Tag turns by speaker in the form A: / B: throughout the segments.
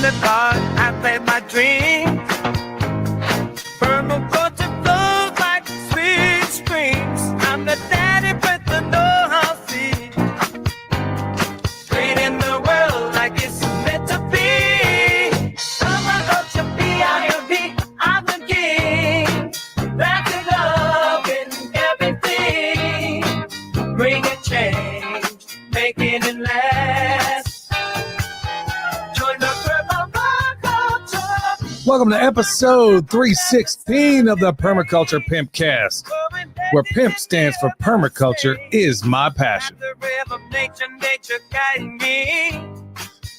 A: the dark, I made my dreams. Permaculture flows like sweet streams. I'm the daddy with the know-how seed. Creating the world like it's meant to be. Permaculture, P-I-M-P, I'm the king. That's the love in everything. Bring a change, making it last. Join the Permaculture.
B: Welcome to episode 316 of the Permaculture Pimpcast, where PIMP stands for Permaculture is my passion.
A: The rhythm of nature guiding me.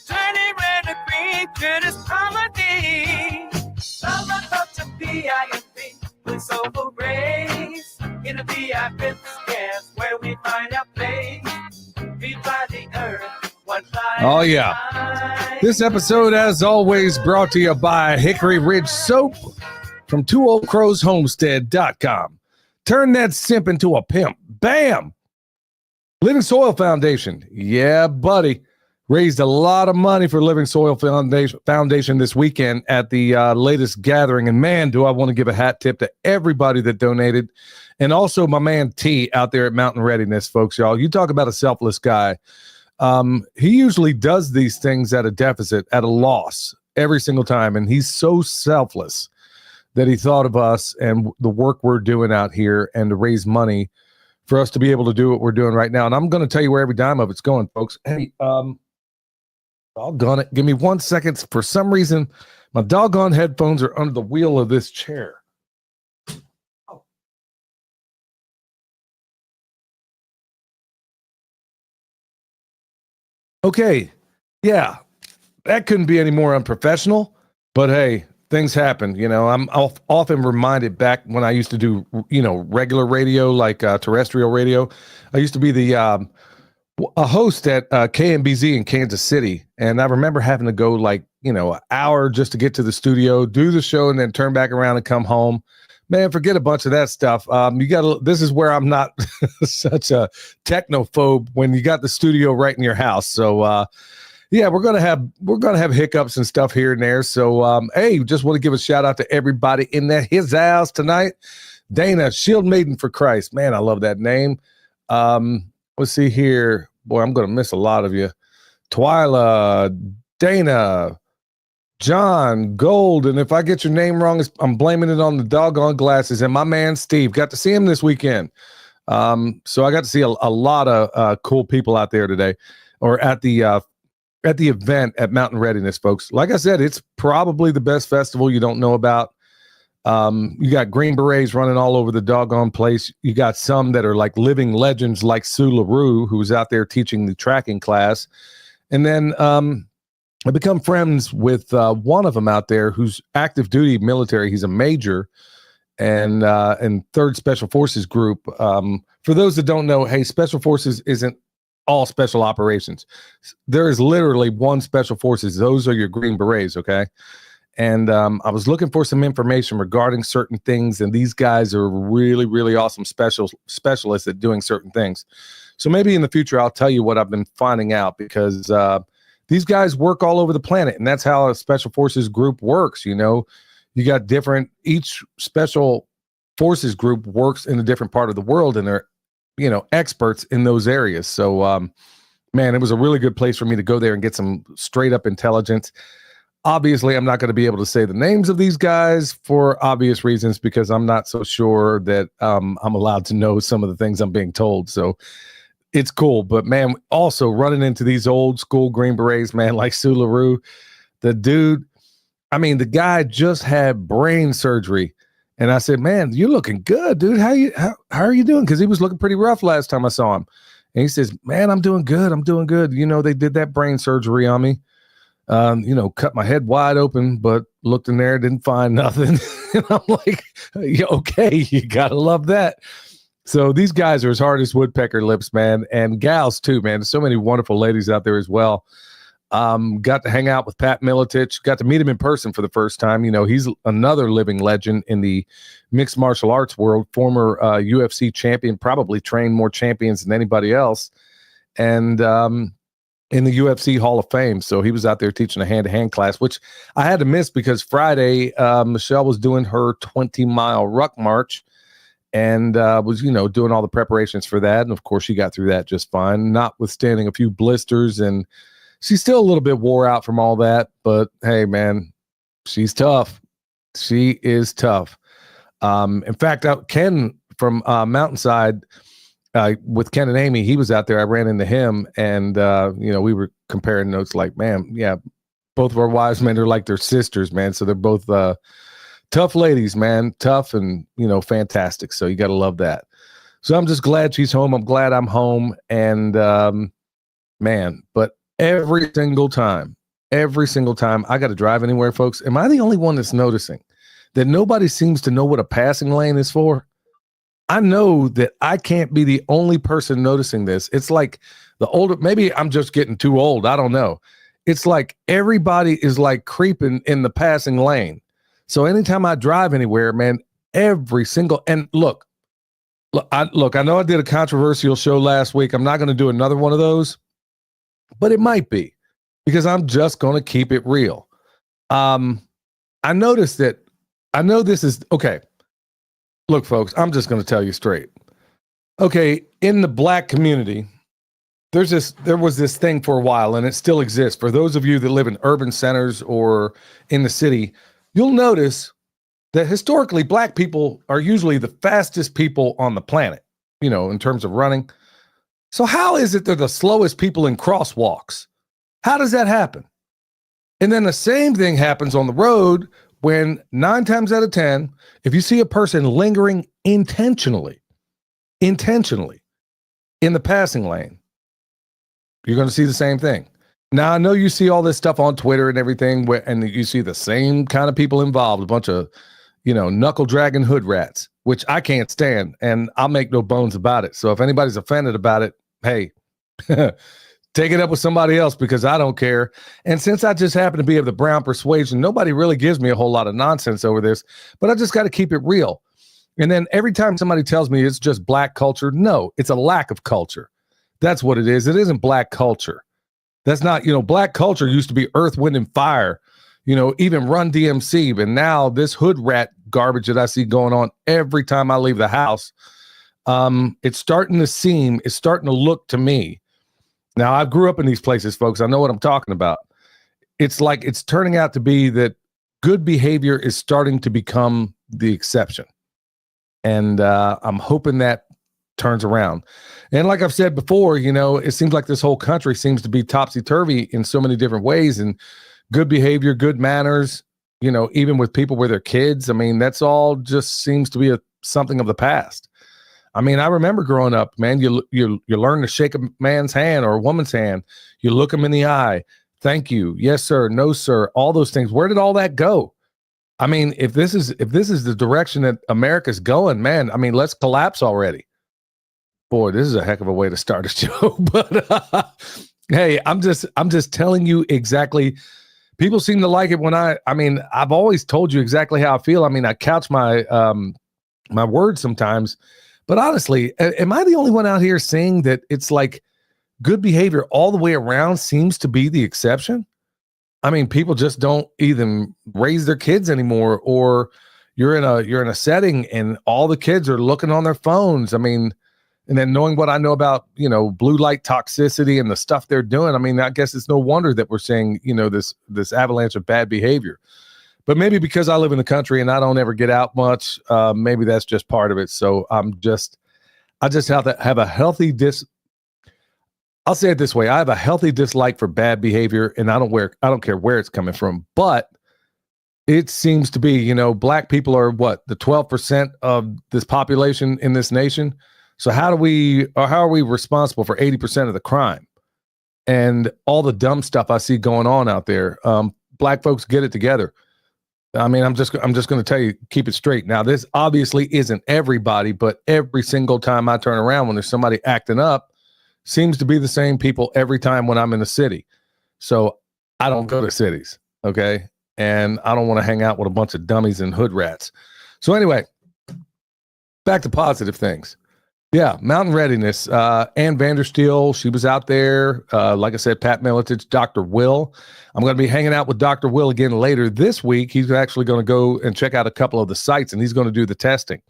A: Turning red to green to this harmony. Permaculture, P-I-M-P, with soulful grace. In the P-I-M-P scans where we find our place. We fly the earth, one fly.
B: Oh, yeah. This episode, as always, brought to you by Hickory Ridge Soap from TwoOldCrowsHomestead.com. Turn that simp into a pimp. Bam! Living Soil Foundation. Yeah, buddy. Raised a lot of money for Living Soil Foundation this weekend at the latest gathering. And man, do I want to give a hat tip to everybody that donated. And also my man T out there at Mountain Readiness, folks, y'all. You talk about a selfless guy. He usually does these things at a deficit, at a loss every single time. And he's so selfless that he thought of us and the work we're doing out here and to raise money for us to be able to do what we're doing right now. And I'm going to tell you where every dime of it's going, folks. Hey, doggone it. Give me 1 second. For some reason, my doggone headphones are under the wheel of this chair. Oh. Okay. Yeah, that couldn't be any more unprofessional, but hey, things happen. You know, I'm often reminded back when I used to do, regular radio, like terrestrial radio. I used to be a host at KMBZ in Kansas City. And I remember having to go an hour just to get to the studio, do the show, and then turn back around and come home. Man, forget a bunch of that stuff. This is where I'm not such a technophobe when you got the studio right in your house. So, yeah, we're gonna have hiccups and stuff here and there. So, hey, just want to give a shout out to everybody in his house tonight. Dana, Shield Maiden for Christ, man, I love that name. Let's see here, boy, I'm gonna miss a lot of you. Twyla, Dana, John, Gold, and if I get your name wrong, I'm blaming it on the doggone glasses. And my man Steve, got to see him this weekend. So I got to see a lot of cool people out there today, or at the event at Mountain Readiness, folks. Like I said, it's probably the best festival you don't know about. You got Green Berets running all over the doggone place. You got some that are like living legends, like Sue LaRue, who's out there teaching the tracking class. And then I become friends with one of them out there who's active duty military. He's a major and 3rd Special Forces Group. For those that don't know, hey, Special Forces isn't all special operations. There is literally one Special Forces. Those are your Green Berets, okay? And I was looking for some information regarding certain things, and these guys are really, really awesome specialists at doing certain things. So maybe in the future, I'll tell you what I've been finding out, because these guys work all over the planet, and that's how a Special Forces group works. You know, you got each Special Forces group works in a different part of the world, and they're, experts in those areas. So, man, it was a really good place for me to go there and get some straight up intelligence. Obviously, I'm not going to be able to say the names of these guys for obvious reasons, because I'm not so sure that I'm allowed to know some of the things I'm being told. So it's cool. But, man, also running into these old school Green Berets, man, like Sue LaRue, the dude, the guy just had brain surgery. And I said, man, you're looking good, dude. How are you doing? Because he was looking pretty rough last time I saw him. And he says, man, I'm doing good. I'm doing good. They did that brain surgery on me. Cut my head wide open, but looked in there, didn't find nothing. And I'm like, yeah, okay, you gotta love that. So these guys are as hard as woodpecker lips, man, and gals too, man. There's so many wonderful ladies out there as well. Got to hang out with Pat Miletich, got to meet him in person for the first time. He's another living legend in the mixed martial arts world, former UFC champion, probably trained more champions than anybody else. And in the UFC Hall of Fame. So he was out there teaching a hand-to-hand class, which I had to miss because Friday, Michelle was doing her 20-mile ruck march and was, doing all the preparations for that. And of course, she got through that just fine, notwithstanding a few blisters. And she's still a little bit wore out from all that. But hey, man, she's tough. She is tough. In fact, Ken from Mountainside, with Ken and Amy, he was out there. I ran into him, and we were comparing notes. Like, man, yeah, both of our wives, man, they're like their sisters, man. So they're both tough ladies, man, tough and fantastic. So you got to love that. So I'm just glad she's home. I'm glad I'm home, and man, but every single time I got to drive anywhere, folks. Am I the only one that's noticing that nobody seems to know what a passing lane is for? I know that I can't be the only person noticing this. It's like the older, maybe I'm just getting too old. I don't know. It's like everybody is like creeping in the passing lane. So anytime I drive anywhere, man, and look, I know I did a controversial show last week. I'm not going to do another one of those, but it might be because I'm just going to keep it real. I noticed that, I know this is, okay. Look, folks, I'm just going to tell you straight. Okay, in the Black community, there was this thing for a while, and it still exists. For those of you that live in urban centers or in the city, you'll notice that historically, Black people are usually the fastest people on the planet, in terms of running. So how is it they're the slowest people in crosswalks? How does that happen? And then the same thing happens on the road when 9 times out of 10, if you see a person lingering intentionally in the passing lane, you're going to see the same thing. Now, I know you see all this stuff on Twitter and everything, and you see the same kind of people involved, a bunch of, knuckle dragging hood rats, which I can't stand, and I'll make no bones about it. So if anybody's offended about it, hey, take it up with somebody else because I don't care. And since I just happen to be of the brown persuasion, nobody really gives me a whole lot of nonsense over this, but I just got to keep it real. And then every time somebody tells me it's just Black culture, no, it's a lack of culture. That's what it is. It isn't Black culture. That's not, Black culture used to be Earth, Wind, and Fire, even Run DMC. But now this hood rat garbage that I see going on every time I leave the house, it's starting to look to me. Now, I grew up in these places, folks. I know what I'm talking about. It's like it's turning out to be that good behavior is starting to become the exception. And I'm hoping that turns around. And like I've said before, it seems like this whole country seems to be topsy-turvy in so many different ways. And good behavior, good manners, even with people with their kids. I mean, that's all just seems to be something of the past. I mean, I remember growing up, man, you learn to shake a man's hand or a woman's hand. You look them in the eye. Thank you. Yes, sir. No, sir. All those things. Where did all that go? I mean, if this is the direction that America's going, man, I mean, let's collapse already. Boy, this is a heck of a way to start a show. But hey, I'm just telling you exactly. People seem to like it when I've always told you exactly how I feel. I mean, I couch my my words sometimes. But honestly, am I the only one out here saying that it's like good behavior all the way around seems to be the exception? I mean, people just don't even raise their kids anymore, or you're in a setting and all the kids are looking on their phones. I mean, and then knowing what I know about, blue light toxicity and the stuff they're doing, I mean, I guess it's no wonder that we're seeing, this avalanche of bad behavior. But maybe because I live in the country and I don't ever get out much, maybe that's just part of it. So I just have a healthy I'll say it this way. I have a healthy dislike for bad behavior, and I don't care where it's coming from. But it seems to be, Black people are the 12% of this population in this nation. So how are we responsible for 80% of the crime and all the dumb stuff I see going on out there? Black folks, get it together. I mean, I'm just going to tell you, keep it straight. Now, this obviously isn't everybody, but every single time I turn around when there's somebody acting up, seems to be the same people every time when I'm in the city. So I don't go to cities, okay? And I don't want to hang out with a bunch of dummies and hood rats. So anyway, back to positive things. Yeah, Mountain Readiness. Ann Vandersteel, she was out there. Like I said, Pat Militich, Dr. Will. I'm going to be hanging out with Dr. Will again later this week. He's actually going to go and check out a couple of the sites, and he's going to do the testing.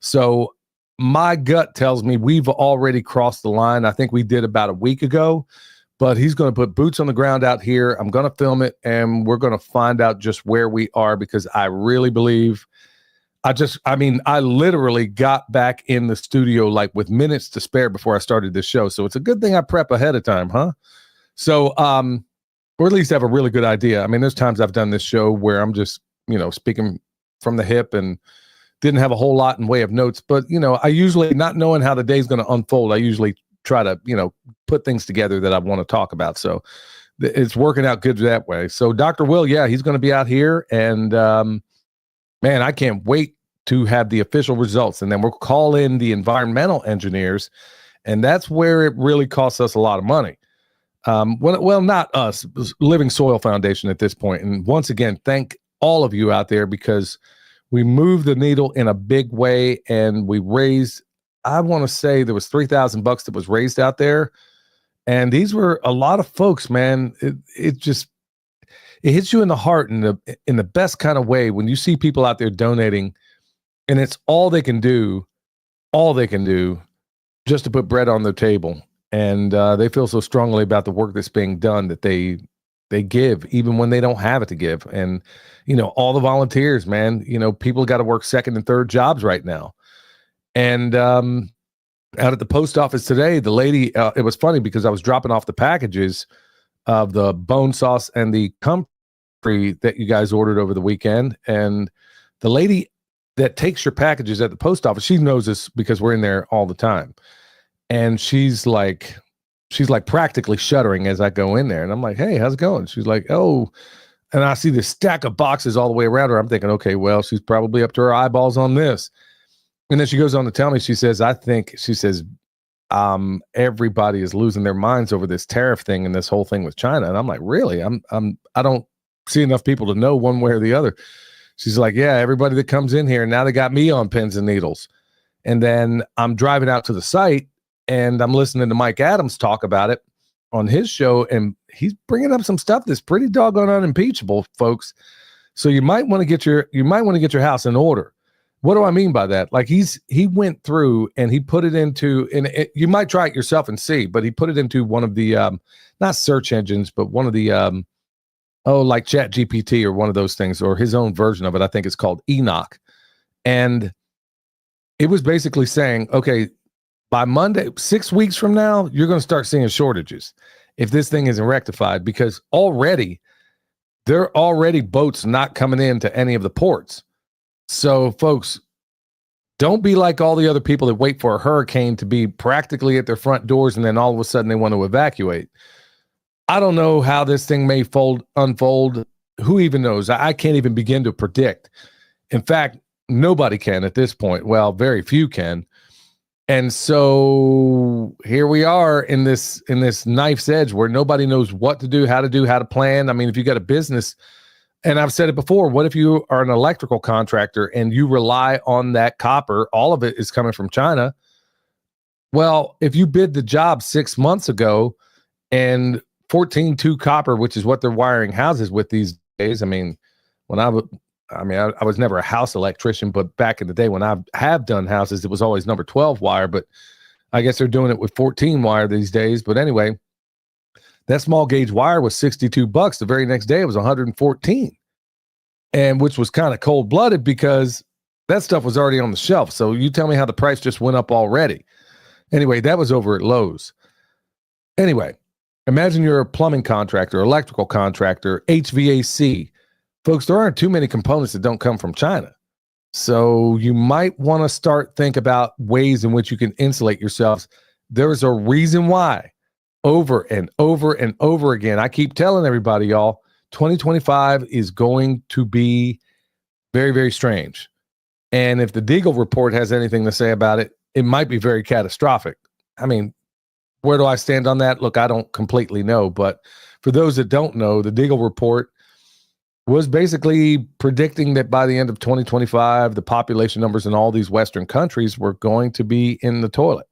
B: So my gut tells me we've already crossed the line. I think we did about a week ago, but he's going to put boots on the ground out here. I'm going to film it, and we're going to find out just where we are, because I really believe I literally got back in the studio like with minutes to spare before I started this show. So it's a good thing I prep ahead of time, huh? So, or at least have a really good idea. I mean, there's times I've done this show where I'm just, speaking from the hip and didn't have a whole lot in way of notes, but, I usually, not knowing how the day's going to unfold, I usually try to, put things together that I want to talk about. So it's working out good that way. So Dr. Will, yeah, he's going to be out here, and, man, I can't wait to have the official results. And then we'll call in the environmental engineers, and that's where it really costs us a lot of money. Well, not us, Living Soil Foundation at this point. And once again, thank all of you out there, because we moved the needle in a big way, and we raised, I want to say there was $3,000 that was raised out there. And these were a lot of folks, man. It hits you in the heart in the best kind of way when you see people out there donating, and it's all they can do just to put bread on their table. And they feel so strongly about the work that's being done that they give even when they don't have it to give. And, all the volunteers, man, people got to work second and third jobs right now. And out at the post office today, the lady, it was funny because I was dropping off the packages of the bone sauce and the comfrey that you guys ordered over the weekend. And the lady that takes your packages at the post office, she knows this because we're in there all the time. And she's like practically shuddering as I go in there. And I'm like, hey, how's it going? She's like, oh, and I see this stack of boxes all the way around her. I'm thinking, okay, well, she's probably up to her eyeballs on this. And then she goes on to tell me, she says, everybody is losing their minds over this tariff thing and this whole thing with China. And I'm like, really? I don't see enough people to know one way or the other. She's like, yeah, everybody that comes in here, now they got me on pins and needles. And then I'm driving out to the site, and I'm listening to Mike Adams talk about it on his show, and he's bringing up some stuff that's pretty doggone unimpeachable, folks. So you might want to get your house in order. What do I mean by that? Like he went through and he put it into, and you might try it yourself and see, but he put it into one of the not search engines, but one of the like Chat GPT or one of those things, or his own version of it. I think it's called Enoch. And it was basically saying, okay, by Monday, 6 weeks from now, you're going to start seeing shortages if this thing isn't rectified, because there are already boats not coming into any of the ports. So folks, don't be like all the other people that wait for a hurricane to be practically at their front doors, and then all of a sudden they want to evacuate. I don't know how this thing may unfold. Who even knows? I can't even begin to predict. In fact, nobody can at this point. Well, very few can. And so here we are in this knife's edge where nobody knows what to do, how to plan. I mean, if you got a business, and I've said it before, what if you are an electrical contractor and you rely on that copper? All of it is coming from China. Well, if you bid the job 6 months ago and 14.2 copper, which is what they're wiring houses with these days. I mean, I was never a house electrician, but back in the day when I have done houses, it was always number 12 wire, but I guess they're doing it with 14 wire these days. But anyway, that small gauge wire was $62. The very next day it was 114, and which was kind of cold blooded because that stuff was already on the shelf. So you tell me how the price just went up already. Anyway, that was over at Lowe's. Anyway, imagine you're a plumbing contractor, electrical contractor, HVAC. Folks, there aren't too many components that don't come from China. So you might want to think about ways in which you can insulate yourselves. There's a reason why. Over and over and over again, I keep telling everybody, y'all, 2025 is going to be very, very strange. And if the Deagle report has anything to say about it, it might be very catastrophic. I mean, where do I stand on that? Look, I don't completely know, but for those that don't know, the Deagle report was basically predicting that by the end of 2025, the population numbers in all these Western countries were going to be in the toilet.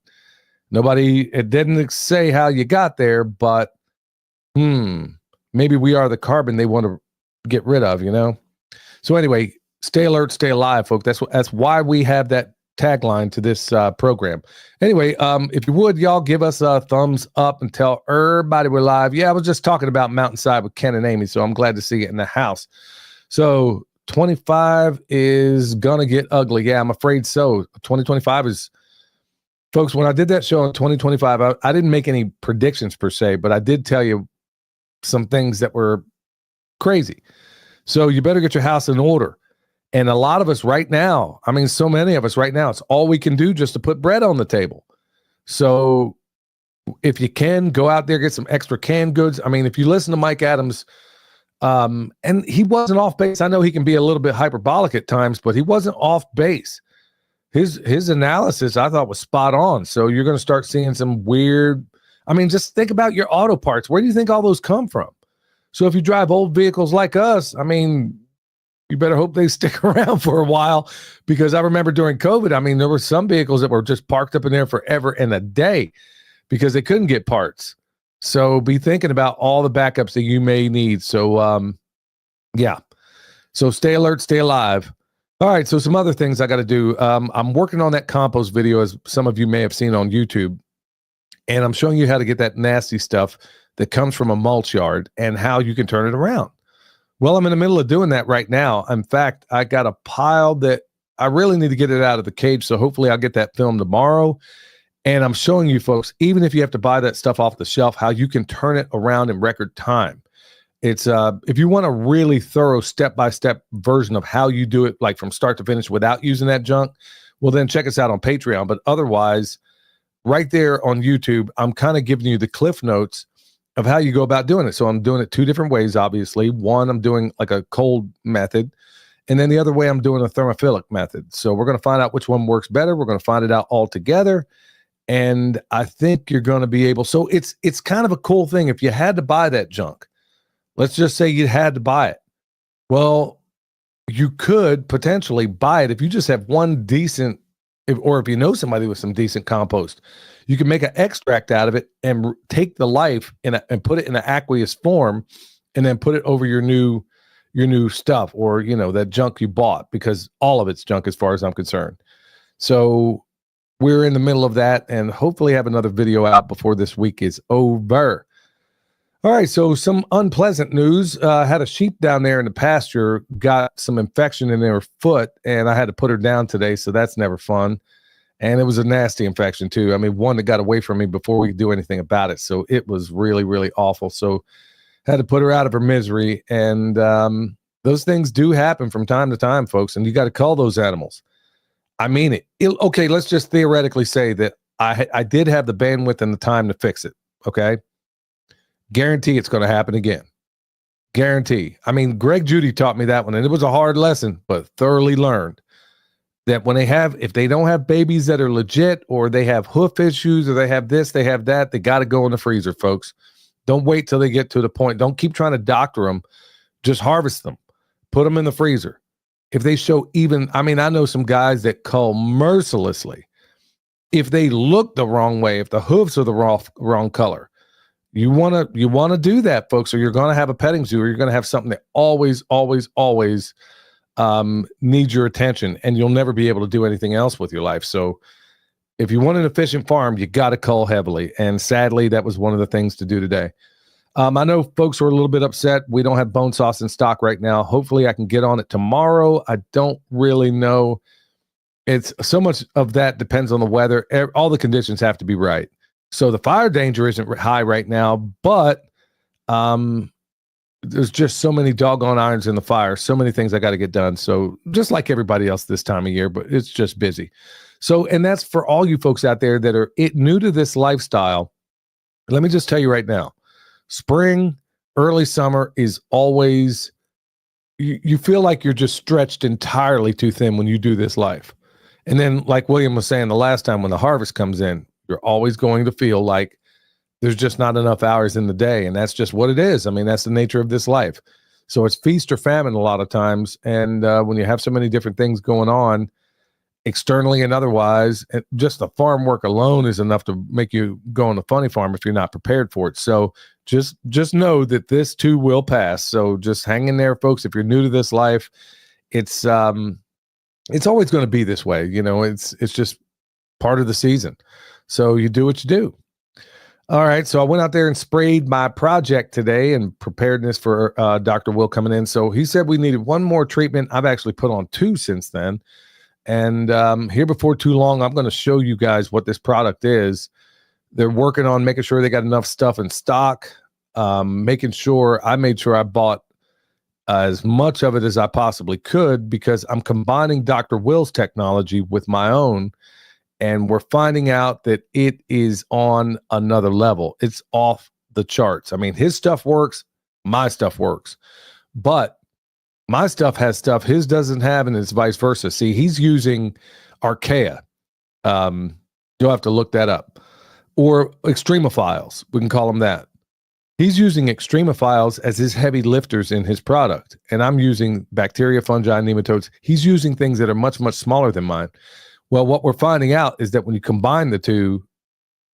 B: It didn't say how you got there, but maybe we are the carbon they want to get rid of, you know? So anyway, stay alert, stay alive, folks. That's why we have that tagline to this program. Anyway, if you would, y'all give us a thumbs up and tell everybody we're live. Yeah, I was just talking about Mountainside with Ken and Amy, so I'm glad to see it in the house. So 25 is gonna get ugly. Yeah, I'm afraid so. 2025 is, folks, when I did that show in 2025, I didn't make any predictions per se, but I did tell you some things that were crazy. So you better get your house in order. And a lot of us right now, I mean, so many of us right now, it's all we can do just to put bread on the table. So if you can, go out there, get some extra canned goods. I mean, if you listen to Mike Adams, and he wasn't off base. I know he can be a little bit hyperbolic at times, but he wasn't off base. His analysis, I thought, was spot on. So you're going to start seeing some weird, I mean, just think about your auto parts. Where do you think all those come from? So if you drive old vehicles like us, I mean, you better hope they stick around for a while, because I remember during COVID, I mean, there were some vehicles that were just parked up in there forever and a day because they couldn't get parts. So be thinking about all the backups that you may need. So, yeah. So stay alert, stay alive. All right. So some other things I got to do. I'm working on that compost video, as some of you may have seen on YouTube, and I'm showing you how to get that nasty stuff that comes from a mulch yard and how you can turn it around. Well, I'm in the middle of doing that right now. In fact, I got a pile that I really need to get it out of the cage. So hopefully I'll get that film tomorrow. And I'm showing you folks, even if you have to buy that stuff off the shelf, how you can turn it around in record time. It's if you want a really thorough step-by-step version of how you do it, like from start to finish without using that junk, well, then check us out on Patreon. But otherwise, right there on YouTube, I'm kind of giving you the cliff notes of how you go about doing it. So I'm doing it two different ways, obviously. One, I'm doing like a cold method, and then the other way, I'm doing a thermophilic method. So we're going to find out which one works better. We're going to find it out all together, and I think you're going to be able. So it's kind of a cool thing. If you had to buy that junk, let's just say you had to buy it. Well, you could potentially buy it if you just have one decent, or if you know somebody with some decent compost. You can make an extract out of it and take the life and put it in an aqueous form, and then put it over your new stuff, or, you know, that junk you bought, because all of it's junk as far as I'm concerned. So we're in the middle of that, and hopefully have another video out before this week is over. All right, so some unpleasant news. Had a sheep down there in the pasture, got some infection in their foot, and I had to put her down today, so that's never fun. And it was a nasty infection too. I mean, one that got away from me before we could do anything about it. So it was really, really awful. So had to put her out of her misery. And those things do happen from time to time, folks. And you got to cull those animals. I mean it. Okay, let's just theoretically say that I did have the bandwidth and the time to fix it. Okay. Guarantee it's going to happen again. Guarantee. I mean, Greg Judy taught me that one, and it was a hard lesson, but thoroughly learned. That when if they don't have babies that are legit, or they have hoof issues, or they have this, they have that, they got to go in the freezer, folks. Don't wait till they get to the point. Don't keep trying to doctor them. Just harvest them. Put them in the freezer. If they show I know some guys that cull mercilessly. If they look the wrong way, if the hoofs are the wrong color, you want to do that, folks, or you're going to have a petting zoo, or you're going to have something that always needs your attention, and you'll never be able to do anything else with your life. So if you want an efficient farm, you got to cull heavily. And sadly, that was one of the things to do today. I know folks are a little bit upset. We don't have bone sauce in stock right now. Hopefully I can get on it tomorrow. I don't really know. It's so much of that depends on the weather. All the conditions have to be right. So the fire danger isn't high right now, but, there's just so many doggone irons in the fire, so many things I got to get done. So just like everybody else this time of year, but it's just busy. So, and that's for all you folks out there that are new to this lifestyle. Let me just tell you right now, spring, early summer is always, you feel like you're just stretched entirely too thin when you do this life. And then like William was saying the last time, when the harvest comes in, you're always going to feel like there's just not enough hours in the day. And that's just what it is. I mean, that's the nature of this life. So it's feast or famine a lot of times. And when you have so many different things going on, externally and otherwise, and just the farm work alone is enough to make you go on the funny farm if you're not prepared for it. So just know that this too will pass. So just hang in there, folks. If you're new to this life, it's always going to be this way. It's just part of the season. So you do what you do. All right. So I went out there and sprayed my project today in preparedness for Dr. Will coming in. So he said we needed one more treatment. I've actually put on 2 since then. And here before too long, I'm going to show you guys what this product is. They're working on making sure they got enough stuff in stock, I made sure I bought as much of it as I possibly could, because I'm combining Dr. Will's technology with my own, and we're finding out that it is on another level. It's off the charts. I mean, his stuff works, my stuff works, but my stuff has stuff his doesn't have, and it's vice versa. See, he's using Archaea. You'll have to look that up. Or extremophiles, we can call them that. He's using extremophiles as his heavy lifters in his product, and I'm using bacteria, fungi, nematodes. He's using things that are much, much smaller than mine. Well, what we're finding out is that when you combine the two,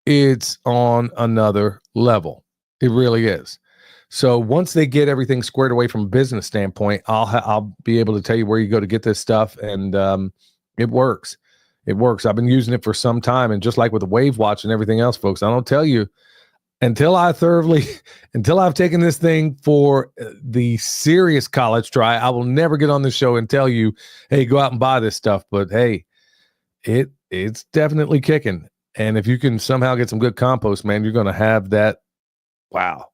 B: it's on another level. It really is. So once they get everything squared away from a business standpoint, I'll be able to tell you where you go to get this stuff, and it works. It works. I've been using it for some time, and just like with the Wave Watch and everything else, folks, I don't tell you until I've taken this thing for the serious college try. I will never get on this show and tell you, hey, go out and buy this stuff. But hey, it's definitely kicking. And if you can somehow get some good compost, man, you're going to have that. Wow.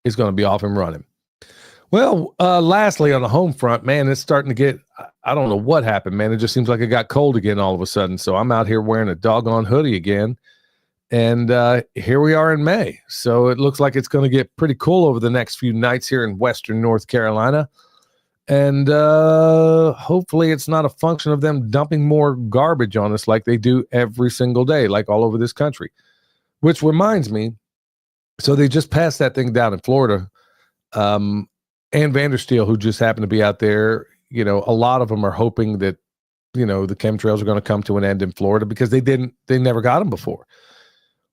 B: It's going to be off and running. Well, lastly, on the home front, man, it's starting to get, I don't know what happened, man. It just seems like it got cold again all of a sudden. So I'm out here wearing a doggone hoodie again. And here we are in May. So it looks like it's going to get pretty cool over the next few nights here in Western North Carolina. And hopefully it's not a function of them dumping more garbage on us like they do every single day, like all over this country. Which reminds me, so they just passed that thing down in Florida. Ann Vandersteel, who just happened to be out there, a lot of them are hoping that, the chemtrails are going to come to an end in Florida, because they never got them before.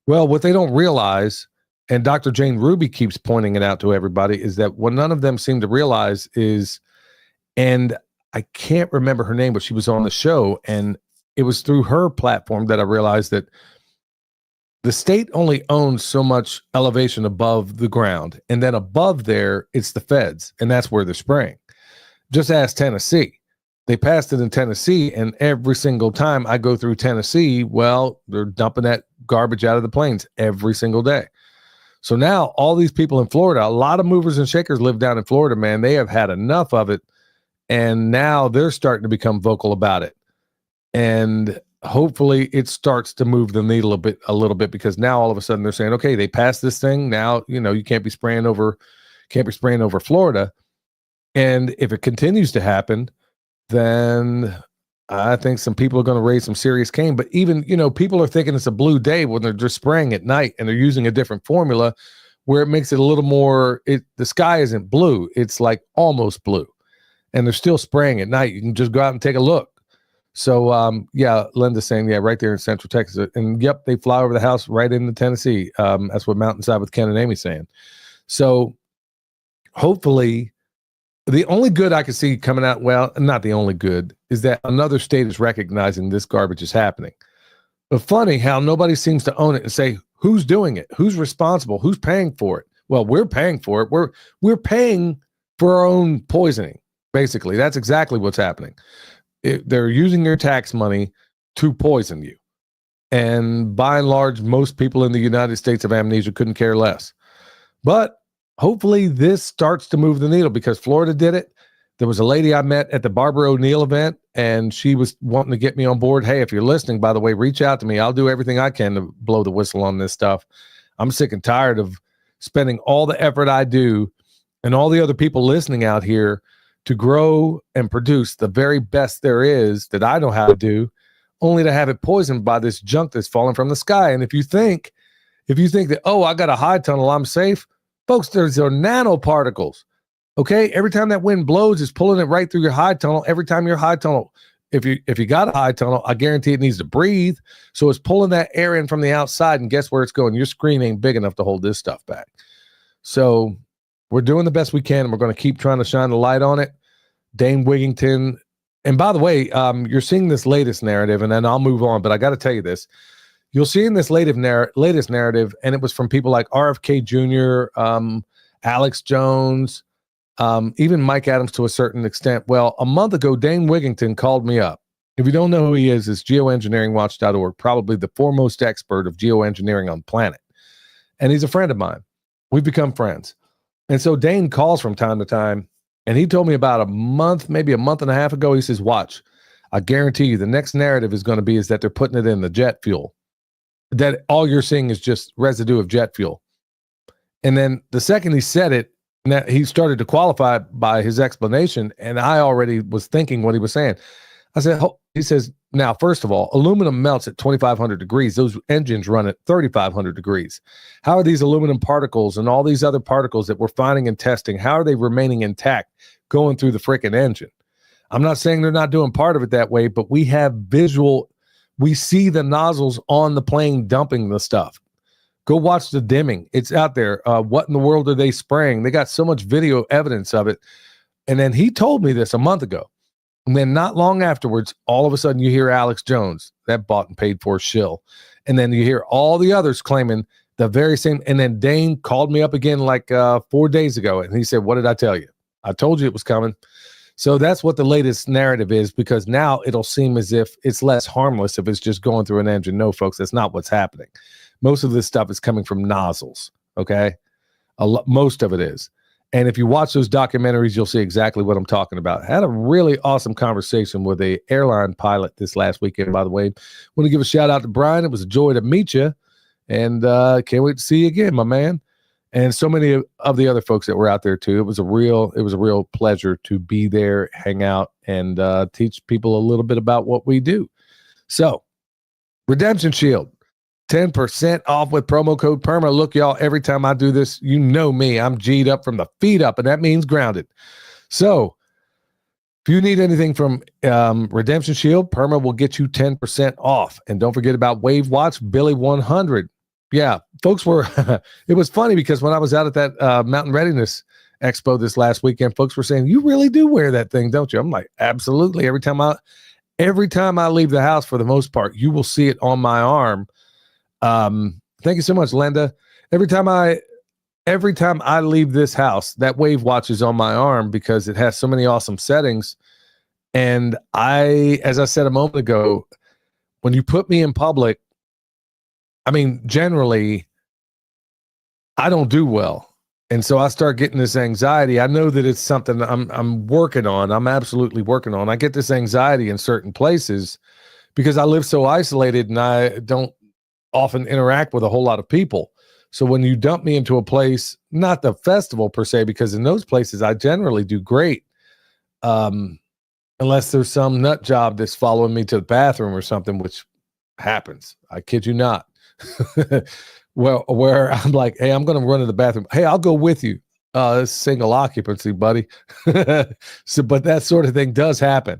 B: Well, what they don't realize, and Dr. Jane Ruby keeps pointing it out to everybody, is that what none of them seem to realize is, and I can't remember her name, but she was on the show, and it was through her platform that I realized that the state only owns so much elevation above the ground, and then above there, it's the feds, and that's where they're spraying. Just ask Tennessee. They passed it in Tennessee, and every single time I go through Tennessee, well, they're dumping that garbage out of the plains every single day. So now all these people in Florida, a lot of movers and shakers live down in Florida, man. They have had enough of it, and now they're starting to become vocal about it. And hopefully it starts to move the needle a little bit, because now all of a sudden they're saying, okay, they passed this thing. Now, you can't be spraying over Florida. And if it continues to happen, then I think some people are going to raise some serious cane. But even, people are thinking it's a blue day when they're just spraying at night, and they're using a different formula where it makes it a little more, the sky isn't blue. It's like almost blue, and they're still spraying at night. You can just go out and take a look. So, yeah, Linda's saying, yeah, right there in Central Texas. And yep, they fly over the house right into Tennessee. That's what Mountainside with Ken and Amy's saying. So hopefully, the only good I can see coming out, well, not the only good, is that another state is recognizing this garbage is happening. But funny how nobody seems to own it and say, who's doing it? Who's responsible? Who's paying for it? Well, we're paying for it. We're paying for our own poisoning, basically. That's exactly what's happening. They're using your tax money to poison you. And by and large, most people in the United States of amnesia couldn't care less. But hopefully this starts to move the needle, because Florida did it. There was a lady I met at the Barbara O'Neill event, and she was wanting to get me on board. Hey, if you're listening, by the way, reach out to me. I'll do everything I can to blow the whistle on this stuff. I'm sick and tired of spending all the effort I do and all the other people listening out here to grow and produce the very best there is that I know how to do, only to have it poisoned by this junk that's falling from the sky. And if you think that, oh, I got a high tunnel, I'm safe. Folks, there's nanoparticles. Okay, every time that wind blows, it's pulling it right through your high tunnel. Every time your high tunnel, if you got a high tunnel, I guarantee it needs to breathe. So it's pulling that air in from the outside, and guess where it's going? Your screen ain't big enough to hold this stuff back. So we're doing the best we can, and we're going to keep trying to shine the light on it. Dane Wigington, and by the way, you're seeing this latest narrative, and then I'll move on. But I got to tell you this: you'll see in this latest narrative, and it was from people like RFK Jr., Alex Jones. Even Mike Adams to a certain extent. Well, a month ago, Dane Wigington called me up. If you don't know who he is, it's geoengineeringwatch.org, probably the foremost expert of geoengineering on the planet. And he's a friend of mine. We've become friends. And so Dane calls from time to time, and he told me about a month, maybe a month and a half ago, he says, watch, I guarantee you the next narrative is going to be is that they're putting it in the jet fuel, that all you're seeing is just residue of jet fuel. And then the second he said it, that he started to qualify by his explanation, and I already was thinking what he was saying. I said, he says, now, first of all, aluminum melts at 2,500 degrees. Those engines run at 3,500 degrees. How are these aluminum particles and all these other particles that we're finding and testing, how are they remaining intact going through the freaking engine? I'm not saying they're not doing part of it that way, but we have we see the nozzles on the plane dumping the stuff. Go watch the dimming. It's out there. What in the world are they spraying? They got so much video evidence of it. And then he told me this a month ago. And then not long afterwards, all of a sudden you hear Alex Jones, that bought and paid for shill. And then you hear all the others claiming the very same. And then Dane called me up again like 4 days ago. And he said, what did I tell you? I told you it was coming. So that's what the latest narrative is, because now it'll seem as if it's less harmless if it's just going through an engine. No, folks, that's not what's happening. Most of this stuff is coming from nozzles, okay? Most of it is. And if you watch those documentaries, you'll see exactly what I'm talking about. I had a really awesome conversation with an airline pilot this last weekend, by the way. Want to give a shout out to Brian. It was a joy to meet you. And can't wait to see you again, my man. And so many of the other folks that were out there too. It was a real pleasure to be there, hang out, and teach people a little bit about what we do. So, Redemption Shield. 10% off with promo code PERMA. Look, y'all, every time I do this, you know me. I'm G'd up from the feet up, and that means grounded. So if you need anything from Redemption Shield, PERMA will get you 10% off. And don't forget about Wave Watch, Billy 100. Yeah, folks were, it was funny because when I was out at that Mountain Readiness Expo this last weekend, folks were saying, you really do wear that thing, don't you? I'm like, absolutely. Every time I leave the house, for the most part, you will see it on my arm. Thank you so much, Linda. Every time I leave this house, that Wave Watch is on my arm because it has so many awesome settings. And as I said a moment ago, when you put me in public, I mean, generally, I don't do well. And so I start getting this anxiety. I know that it's something I'm working on. I'm absolutely working on. I get this anxiety in certain places because I live so isolated and I don't often interact with a whole lot of people. So when you dump me into a place, not the festival per se, because in those places I generally do great. Unless there's some nut job that's following me to the bathroom or something, which happens. I kid you not. Well, where I'm like, hey, I'm going to run to the bathroom. Hey, I'll go with you. It's single occupancy, buddy. So, but that sort of thing does happen.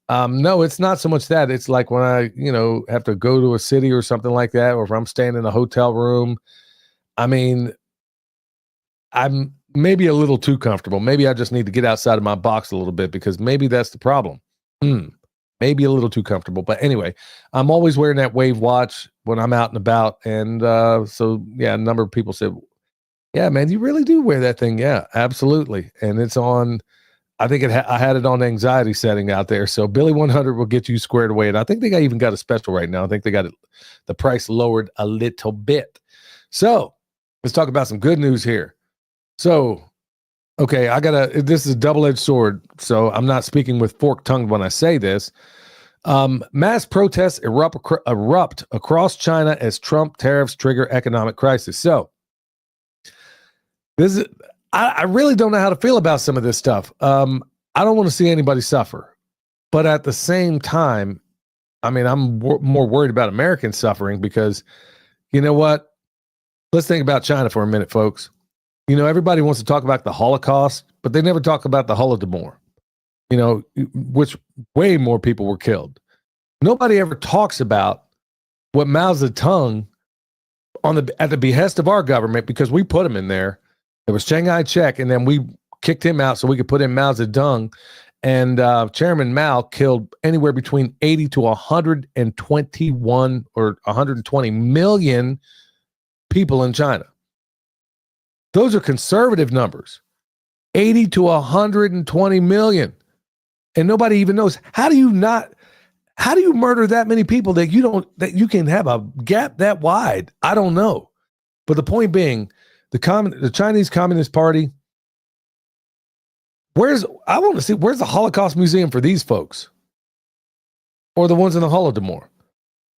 B: No, it's not so much that. It's like when I, have to go to a city or something like that, or if I'm staying in a hotel room. I mean, I'm maybe a little too comfortable. Maybe I just need to get outside of my box a little bit because maybe that's the problem. Maybe a little too comfortable. But anyway, I'm always wearing that Wave Watch when I'm out and about. And so, yeah, a number of people said, yeah, man, you really do wear that thing. Yeah, absolutely. And it's on, I think I had it on anxiety setting out there. So Billy 100 will get you squared away. And I think they even got a special right now. I think they got the price lowered a little bit. So let's talk about some good news here. So, okay, this is a double-edged sword. So I'm not speaking with forked tongue when I say this. Mass protests erupt across China as Trump tariffs trigger economic crisis. So this is, I really don't know how to feel about some of this stuff. I don't want to see anybody suffer, but at the same time, I mean, I'm more worried about Americans suffering because, you know what? Let's think about China for a minute, folks. Everybody wants to talk about the Holocaust, but they never talk about the Holodomor, which way more people were killed. Nobody ever talks about what Mao Zedong, at the behest of our government, because we put him in there. It was Chiang Kai-shek, and then we kicked him out so we could put in Mao Zedong. And Chairman Mao killed anywhere between 80 to 121 or 120 million people in China. Those are conservative numbers. 80 to 120 million. And nobody even knows. How do you murder that many people that you can have a gap that wide? I don't know. But the point being, the Chinese Communist Party, where's the Holocaust Museum for these folks? Or the ones in the Holodomor?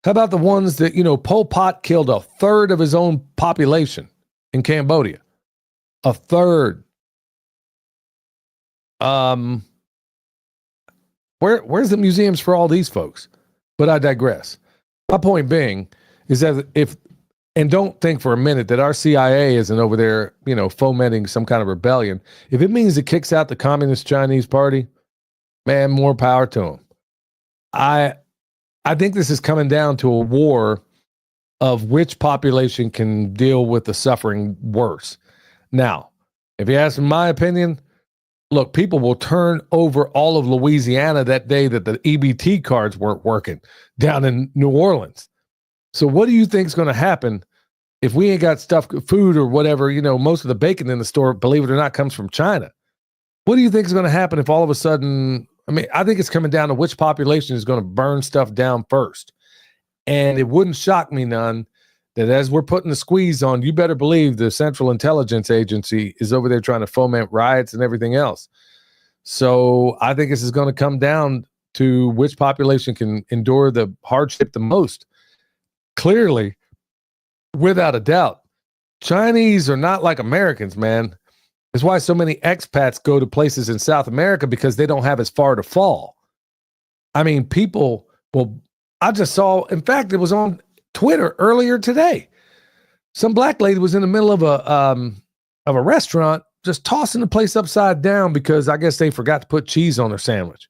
B: How about the ones that, Pol Pot killed a third of his own population in Cambodia? A third. Where's the museums for all these folks? But I digress. My point being is that and don't think for a minute that our CIA isn't over there, fomenting some kind of rebellion. If it means it kicks out the Communist Chinese Party, man, more power to them. I think this is coming down to a war of which population can deal with the suffering worse. Now, if you ask my opinion, look, people will turn over all of Louisiana that day that the EBT cards weren't working down in New Orleans. So what do you think is going to happen if we ain't got food or whatever? Most of the bacon in the store, believe it or not, comes from China. What do you think is going to happen if all of a sudden, I think it's coming down to which population is going to burn stuff down first. And it wouldn't shock me none that as we're putting the squeeze on, you better believe the Central Intelligence Agency is over there trying to foment riots and everything else. So I think this is going to come down to which population can endure the hardship the most. Clearly, without a doubt, Chinese are not like Americans, man. That's why so many expats go to places in South America, because they don't have as far to fall. People, I just saw, in fact, it was on Twitter earlier today. Some black lady was in the middle of a restaurant just tossing the place upside down because I guess they forgot to put cheese on their sandwich.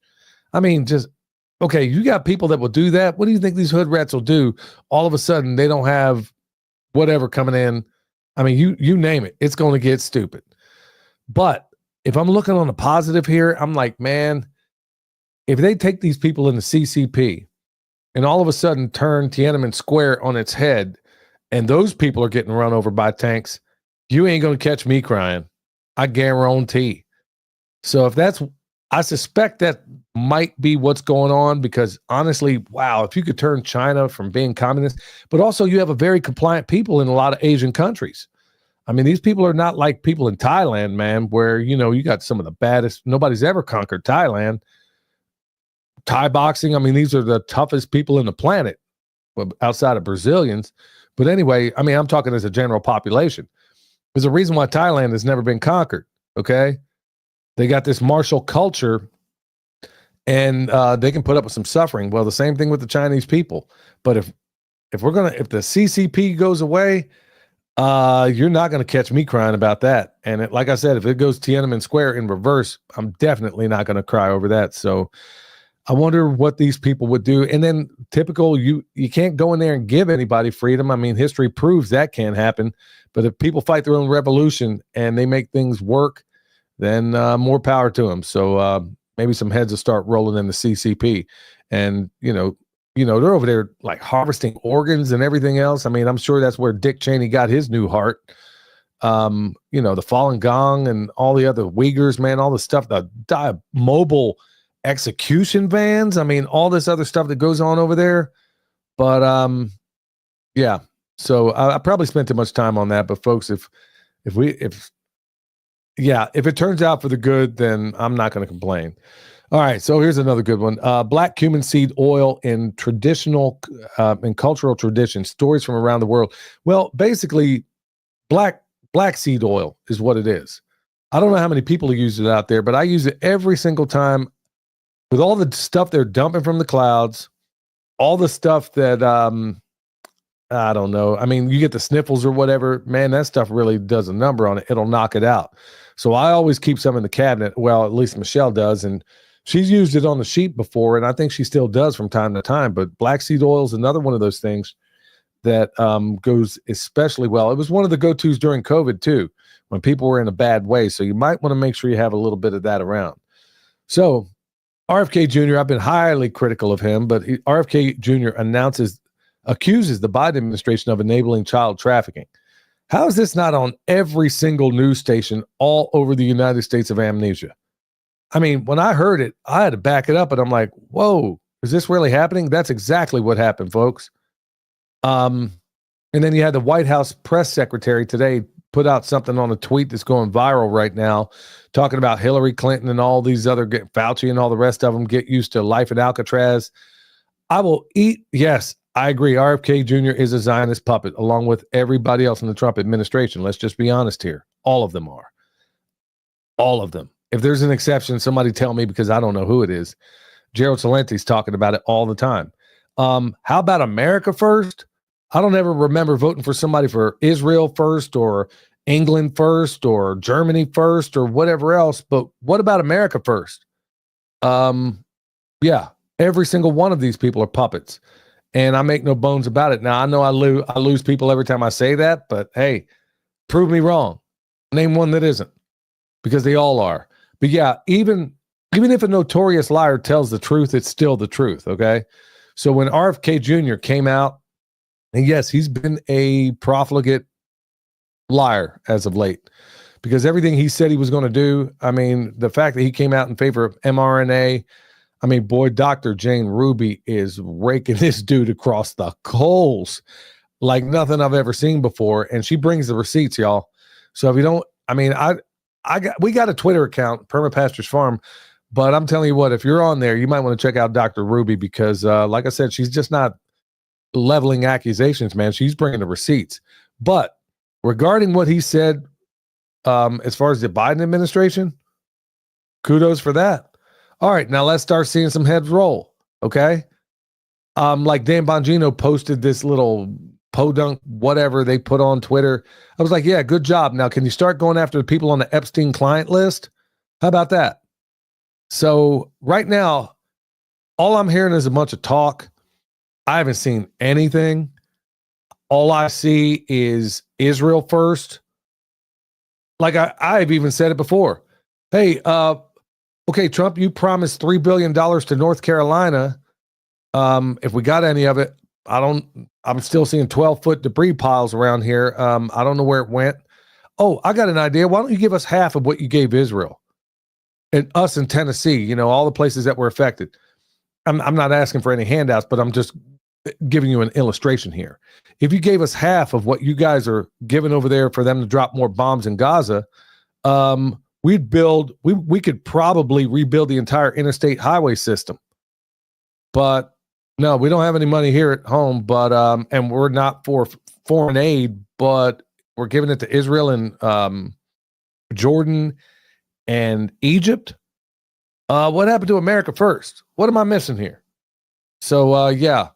B: Okay, you got people that will do that. What do you think these hood rats will do? All of a sudden, they don't have whatever coming in. You name it. It's going to get stupid. But if I'm looking on the positive here, I'm like, man, if they take these people in the CCP and all of a sudden turn Tiananmen Square on its head and those people are getting run over by tanks, you ain't going to catch me crying. I guarantee. So I suspect that might be what's going on, because honestly, wow, if you could turn China from being communist, but also you have a very compliant people in a lot of Asian countries. These people are not like people in Thailand, man, where, you got some of the baddest, nobody's ever conquered Thailand. Thai boxing, these are the toughest people in the planet outside of Brazilians. But anyway, I'm talking as a general population. There's a reason why Thailand has never been conquered, okay? They got this martial culture, and they can put up with some suffering. Well, the same thing with the Chinese people. But if the CCP goes away, you're not going to catch me crying about that. And like I said, if it goes Tiananmen Square in reverse, I'm definitely not going to cry over that. So I wonder what these people would do. And then typical, you can't go in there and give anybody freedom. History proves that can't happen. But if people fight their own revolution and they make things work, then more power to them. So maybe some heads will start rolling in the CCP. And, they're over there like harvesting organs and everything else. I'm sure that's where Dick Cheney got his new heart. The Falun Gong and all the other Uyghurs, man, all the stuff, the mobile execution vans. All this other stuff that goes on over there. But yeah. So I probably spent too much time on that. But folks, if it turns out for the good, then I'm not going to complain. All right, so here's another good one. Black cumin seed oil in traditional and cultural traditions, stories from around the world. Well, basically, black seed oil is what it is. I don't know how many people use it out there, but I use it every single time with all the stuff they're dumping from the clouds, all the stuff that, I don't know. You get the sniffles or whatever, man, that stuff really does a number on it. It'll knock it out. So I always keep some in the cabinet. Well, at least Michelle does. And she's used it on the sheep before, and I think she still does from time to time. But black seed oil is another one of those things that goes especially well. It was one of the go-tos during COVID too, when people were in a bad way. So you might want to make sure you have a little bit of that around. So RFK Jr., I've been highly critical of him, but RFK Jr. accuses the Biden administration of enabling child trafficking. How is this not on every single news station all over the United States of amnesia? I mean, when I heard it, I had to back it up, and I'm like, whoa, is this really happening? That's exactly what happened, folks. And then you had the White House press secretary today put out something on a tweet that's going viral right now, talking about Hillary Clinton and all these other, Fauci and all the rest of them, get used to life at Alcatraz. Yes, I agree. RFK Jr. is a Zionist puppet, along with everybody else in the Trump administration. Let's just be honest here. All of them are. All of them. If there's an exception, somebody tell me, because I don't know who it is. Gerald Celenti's talking about it all the time. How about America first? I don't ever remember voting for somebody for Israel first or England first or Germany first or whatever else. But what about America first? Yeah, every single one of these people are puppets, and I make no bones about it. Now, I know I lose people every time I say that, but hey, prove me wrong. Name one that isn't, because they all are. But yeah, even if a notorious liar tells the truth, it's still the truth, okay? So when RFK Jr. came out, and yes, he's been a profligate liar as of late, because everything he said he was going to do, I mean, the fact that he came out in favor of mRNA, I mean, boy, Dr. Jane Ruby is raking this dude across the coals like nothing I've ever seen before, and she brings the receipts, y'all. So if you don't, I mean, we got a Twitter account, Permapastures Farm, but I'm telling you what, if you're on there, you might want to check out Dr. Ruby, because like I said, she's just not leveling accusations, man. She's bringing the receipts. But regarding what he said, as far as the Biden administration, kudos for that. All right, now let's start seeing some heads roll, okay? Like Dan Bongino posted this little podunk, whatever they put on Twitter. I was like, yeah, good job. Now, can you start going after the people on the Epstein client list? How about that? So right now, all I'm hearing is a bunch of talk. I haven't seen anything. All I see is Israel first. Like I've even said it before. Hey, okay, Trump, you promised $3 billion to North Carolina. If we got any of it, I'm still seeing 12-foot debris piles around here. I don't know where it went. Oh, I got an idea. Why don't you give us half of what you gave Israel and us in Tennessee, all the places that were affected. I'm not asking for any handouts, but I'm just giving you an illustration here. If you gave us half of what you guys are giving over there for them to drop more bombs in Gaza, we could probably rebuild the entire interstate highway system. But no, we don't have any money here at home, but and we're not for foreign aid, but we're giving it to Israel and Jordan and Egypt. What happened to America first? What am I missing here? So yeah,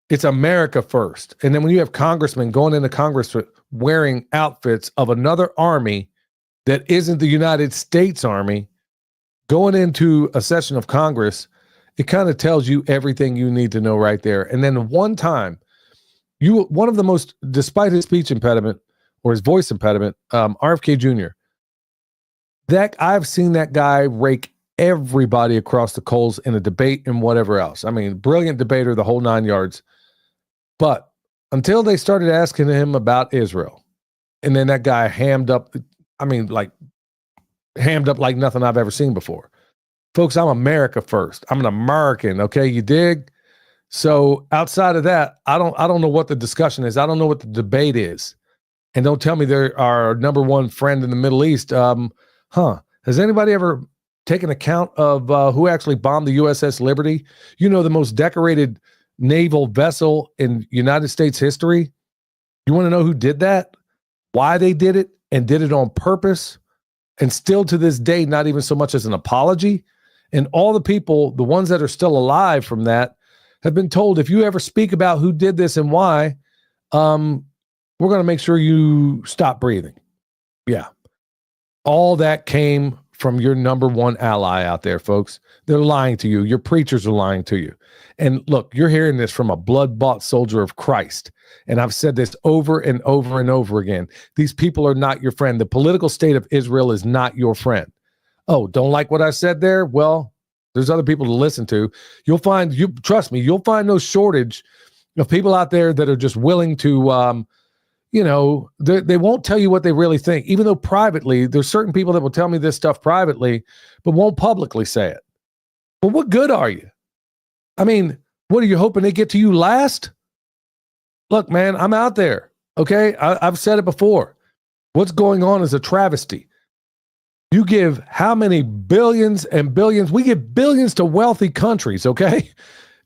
B: it's America first. And then when you have congressmen going into Congress wearing outfits of another army that isn't the United States Army, going into a session of Congress, it kind of tells you everything you need to know right there. And then one time, one of the most, despite his speech impediment or his voice impediment, RFK Jr., that I've seen that guy rake everybody across the coals in a debate and whatever else. I mean, brilliant debater, the whole 9 yards. But until they started asking him about Israel, and then that guy hammed up like nothing I've ever seen before. Folks, I'm America first. I'm an American, okay? You dig? So outside of that, I don't know what the discussion is. I don't know what the debate is. And don't tell me they're our number one friend in the Middle East. Has anybody ever taken account of who actually bombed the USS Liberty? The most decorated naval vessel in United States history. You want to know who did that? Why they did it, and did it on purpose? And still to this day, not even so much as an apology. And all the people, the ones that are still alive from that, have been told, if you ever speak about who did this and why, we're going to make sure you stop breathing. Yeah. All that came from your number one ally out there, folks. They're lying to you. Your preachers are lying to you. And look, you're hearing this from a blood-bought soldier of Christ. And I've said this over and over and over again. These people are not your friend. The political state of Israel is not your friend. Oh, don't like what I said there? Well, there's other people to listen to. Trust me, you'll find no shortage of people out there that are just willing to, they won't tell you what they really think, even though privately, there's certain people that will tell me this stuff privately, but won't publicly say it. But what good are you? I mean, what are you hoping they get to you last? Look, man, I'm out there. Okay. I've said it before. What's going on is a travesty. You give how many billions and billions? We give billions to wealthy countries. Okay.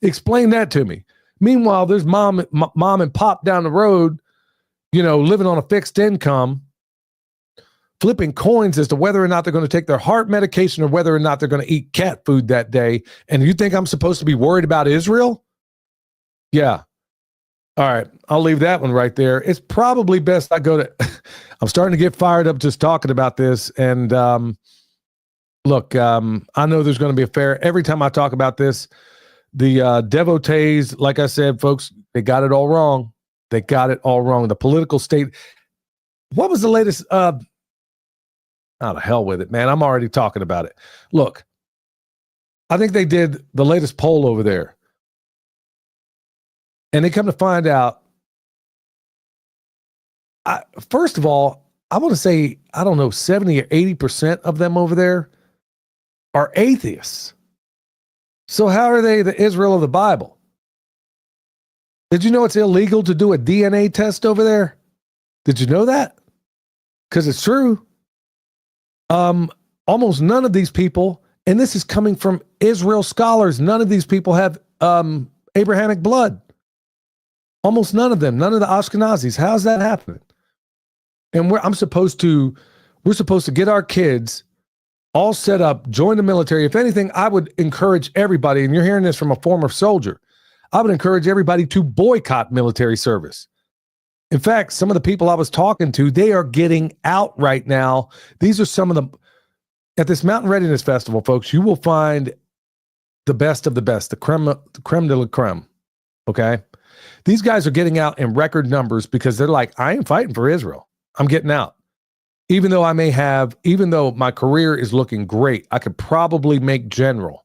B: Explain that to me. Meanwhile, there's mom and pop down the road, living on a fixed income, flipping coins as to whether or not they're going to take their heart medication or whether or not they're going to eat cat food that day. And you think I'm supposed to be worried about Israel? Yeah. All right. I'll leave that one right there. It's probably best I go to, I'm starting to get fired up just talking about this. And look, I know there's going to be a fair, every time I talk about this, the devotees, like I said, folks, they got it all wrong. They got it all wrong. The political state. What was the latest? To hell with it, man. I'm already talking about it. Look, I think they did the latest poll over there. And they come to find out, first of all, I want to say, 70 or 80% of them over there are atheists. So how are they the Israel of the Bible? Did you know it's illegal to do a DNA test over there? Did you know that? Because it's true. Almost none of these people, and this is coming from Israel scholars, none of these people have Abrahamic blood. Almost none of them, none of the Ashkenazis. How's that happening? And we're supposed to get our kids all set up, join the military. If anything, I would encourage everybody, and you're hearing this from a former soldier, I would encourage everybody to boycott military service. In fact, some of the people I was talking to, they are getting out right now. These are some of them. At this Mountain Readiness Festival, folks, you will find the best of the best, the creme de la creme, okay? These guys are getting out in record numbers because they're like, I ain't fighting for Israel. I'm getting out. Even though my career is looking great, I could probably make general,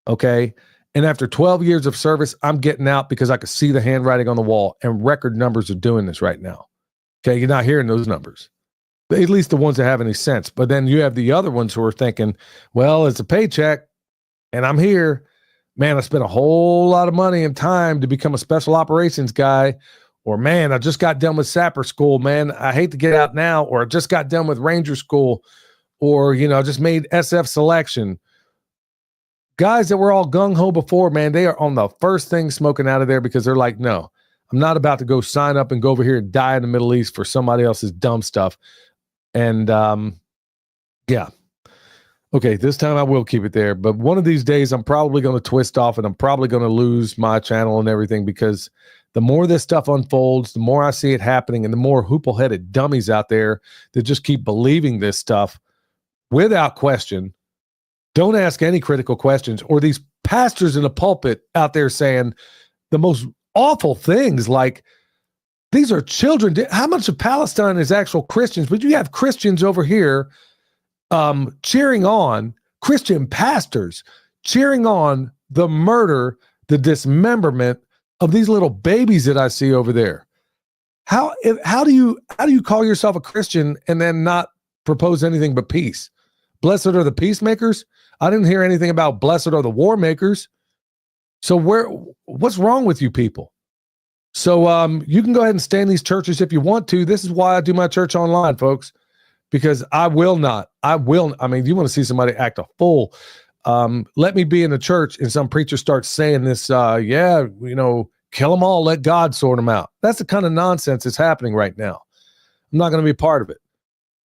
B: okay? And after 12 years of service, I'm getting out because I could see the handwriting on the wall, and record numbers are doing this right now. Okay, you're not hearing those numbers, at least the ones that have any sense. But then you have the other ones who are thinking, well, it's a paycheck and I'm here. Man, I spent a whole lot of money and time to become a special operations guy. Or, man, I just got done with sapper school, man. I hate to get out now. Or I just got done with Ranger school. Or, I just made SF selection. Guys that were all gung-ho before, man, they are on the first thing smoking out of there because they're like, no, I'm not about to go sign up and go over here and die in the Middle East for somebody else's dumb stuff. And, yeah. Okay, this time I will keep it there. But one of these days, I'm probably going to twist off and I'm probably going to lose my channel and everything because the more this stuff unfolds, the more I see it happening and the more hoople-headed dummies out there that just keep believing this stuff without question. Don't ask any critical questions, or these pastors in the pulpit out there saying the most awful things like, these are children. How much of Palestine is actual Christians? But you have Christians over here cheering on, Christian pastors cheering on the murder, the dismemberment of these little babies that I see over there. How do you call yourself a Christian and then not propose anything but peace? Blessed are the peacemakers. I didn't hear anything about blessed are the war makers. So what's wrong with you people? So you can go ahead and stay in these churches if you want to. This is why I do my church online, folks, because I will not. I mean, you want to see somebody act a fool. Let me be in the church and some preacher starts saying this, kill them all, let God sort them out. That's the kind of nonsense that's happening right now. I'm not going to be a part of it.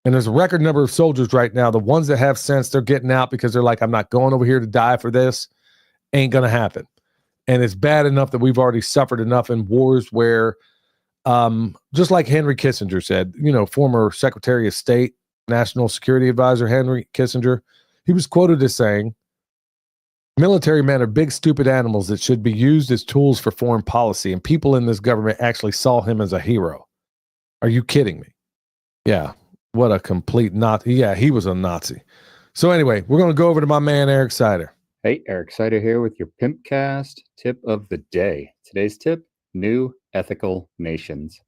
B: And there's a record number of soldiers right now. The ones that have sense, they're getting out because they're like, I'm not going over here to die for this. Ain't going to happen. And it's bad enough that we've already suffered enough in wars where, just like Henry Kissinger said, former Secretary of State, National Security Advisor Henry Kissinger. He was quoted as saying, military men are big, stupid animals that should be used as tools for foreign policy, and people in this government actually saw him as a hero. Are you kidding me? Yeah, what a complete Nazi. Yeah, he was a Nazi. So anyway, we're going to go over to my man, Eric Sider.
C: Hey, Eric Sider here with your Pimpcast tip of the day. Today's tip, new ethical nations.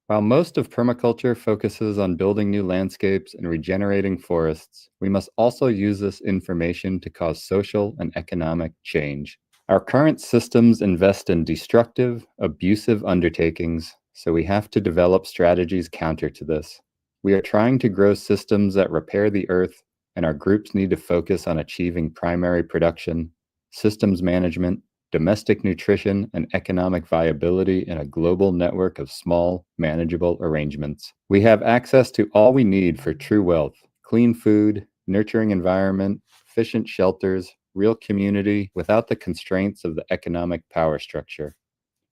C: While most of permaculture focuses on building new landscapes and regenerating forests, we must also use this information to cause social and economic change. Our current systems invest in destructive, abusive undertakings, so we have to develop strategies counter to this. We are trying to grow systems that repair the earth, and our groups need to focus on achieving primary production, systems management, domestic nutrition, and economic viability in a global network of small, manageable arrangements. We have access to all we need for true wealth: clean food, nurturing environment, efficient shelters, real community, without the constraints of the economic power structure.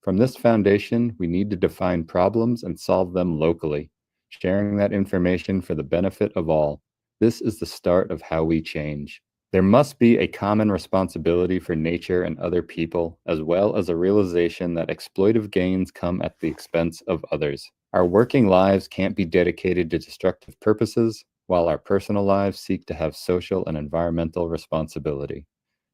C: From this foundation, we need to define problems and solve them locally, sharing that information for the benefit of all. This is the start of how we change. There must be a common responsibility for nature and other people, as well as a realization that exploitive gains come at the expense of others. Our working lives can't be dedicated to destructive purposes, while our personal lives seek to have social and environmental responsibility.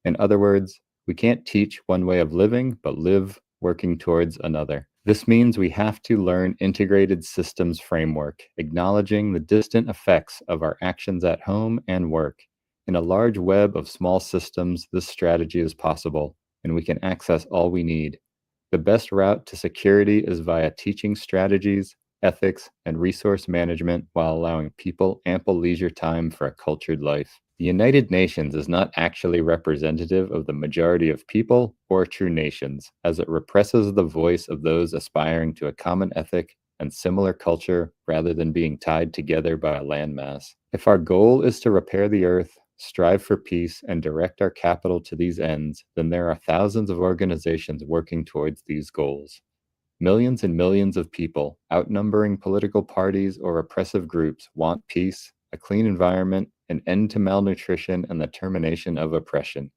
C: In other words, we can't teach one way of living, but live working towards another. This means we have to learn integrated systems framework, acknowledging the distant effects of our actions at home and work. In a large web of small systems, this strategy is possible, and we can access all we need. The best route to security is via teaching strategies, ethics, and resource management while allowing people ample leisure time for a cultured life. The United Nations is not actually representative of the majority of people or true nations, as it represses the voice of those aspiring to a common ethic and similar culture rather than being tied together by a landmass. If our goal is to repair the earth, strive for peace, and direct our capital to these ends, then there are thousands of organizations working towards these goals. Millions and millions of people, outnumbering political parties or oppressive groups, want peace, a clean environment, an end to malnutrition, and the termination of oppression.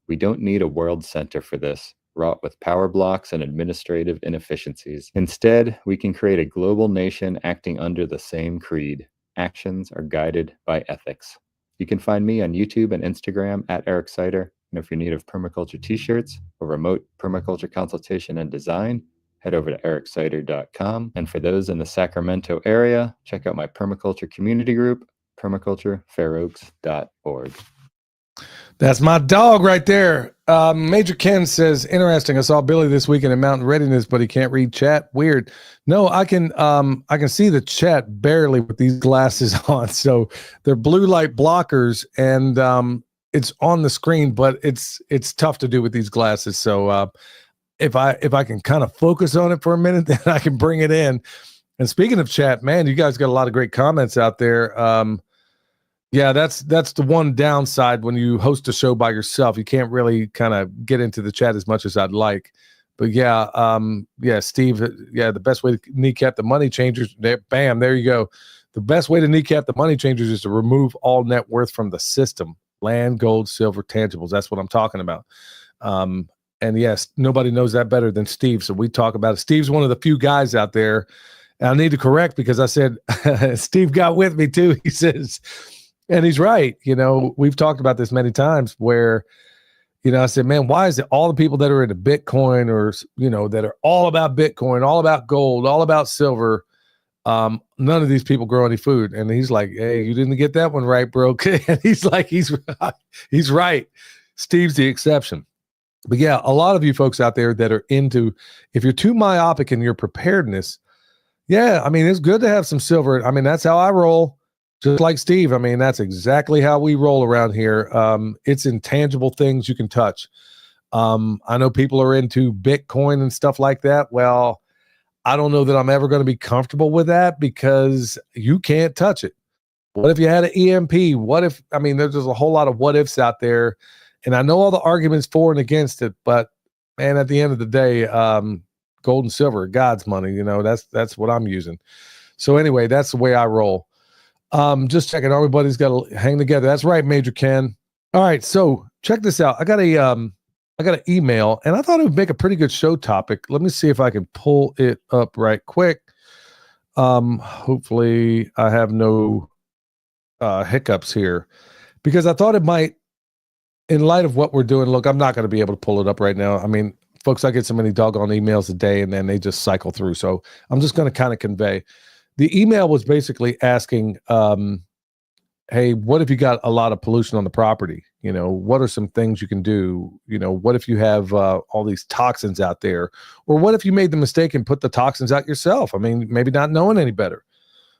C: We don't need a world center for this, wrought with power blocks and administrative inefficiencies. Instead, we can create a global nation acting under the same creed. Actions are guided by ethics. You can find me on YouTube and Instagram at Eric Sider. And if you're in need of permaculture t-shirts or remote permaculture consultation and design, head over to ericsider.com. And for those in the Sacramento area, check out my permaculture community group, permaculturefairoaks.org.
B: That's my dog right there. Major Ken says, interesting. I saw Billy this weekend in Mountain Readiness, but he can't read chat. Weird. No, I can see the chat barely with these glasses on. So they're blue light blockers, and it's on the screen, but it's tough to do with these glasses. So if I can kind of focus on it for a minute, then I can bring it in. And speaking of chat, man, you guys got a lot of great comments out there. Yeah, that's the one downside when you host a show by yourself. You can't really kind of get into the chat as much as I'd like. But yeah, Steve, the best way to kneecap the money changers, bam, there you go. The best way to kneecap the money changers is to remove all net worth from the system. Land, gold, silver, tangibles. That's what I'm talking about. And yes, nobody knows that better than Steve. So we talk about it. Steve's one of the few guys out there. And I need to correct because I said, Steve got with me too. He says, and he's right. You know, we've talked about this many times where, you know, I said, man, why is it all the people that are into Bitcoin or, you know, that are all about Bitcoin, all about gold, all about silver, none of these people grow any food? And he's like, hey, you didn't get that one right, bro. And he's like, he's right. Steve's the exception. But yeah, a lot of you folks out there that are into, if you're too myopic in your preparedness, yeah, I mean, it's good to have some silver. I mean, that's how I roll. Just like Steve. I mean, that's exactly how we roll around here. It's intangible things you can touch. I know people are into Bitcoin and stuff like that. Well, I don't know that I'm ever going to be comfortable with that because you can't touch it. What if you had an EMP? What if, I mean, there's a whole lot of what ifs out there. And I know all the arguments for and against it, but man, at the end of the day, gold and silver, God's money, you know, that's what I'm using. So anyway, that's the way I roll. Just checking. Everybody's got to hang together. That's right, Major Ken. All right, so check this out. I got an email, and I thought it would make a pretty good show topic. Let me see if I can pull it up right quick. Hopefully, I have no hiccups here, because I thought it might, in light of what we're doing. Look, I'm not going to be able to pull it up right now. I mean, folks, I get so many doggone emails a day, and then they just cycle through. So I'm just going to kind of convey. The email was basically asking, hey, what if you got a lot of pollution on the property? You know, what are some things you can do? You know, what if you have all these toxins out there? Or what if you made the mistake and put the toxins out yourself? I mean, maybe not knowing any better.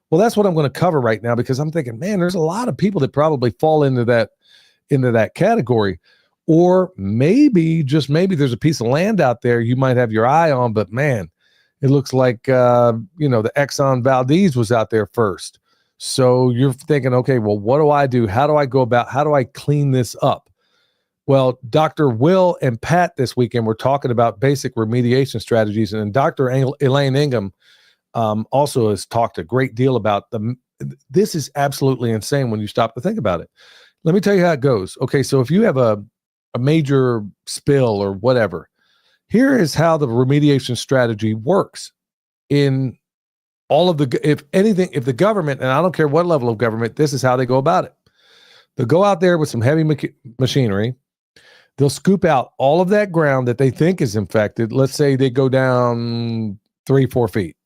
B: Well, that's what I'm going to cover right now, because I'm thinking, man, there's a lot of people that probably fall into that category. Or maybe, just maybe, there's a piece of land out there you might have your eye on, but man, it looks like, the Exxon Valdez was out there first. So you're thinking, okay, well, what do I do? How do I clean this up? Well, Dr. Will and Pat this weekend were talking about basic remediation strategies, and Dr. Elaine Ingham also has talked a great deal about this is absolutely insane when you stop to think about it. Let me tell you how it goes. Okay, so if you have a major spill or whatever, here is how the remediation strategy works. In all of if the government, and I don't care what level of government, this is how they go about it. They'll go out there with some heavy machinery. They'll scoop out all of that ground that they think is infected. Let's say they go down 3-4 feet.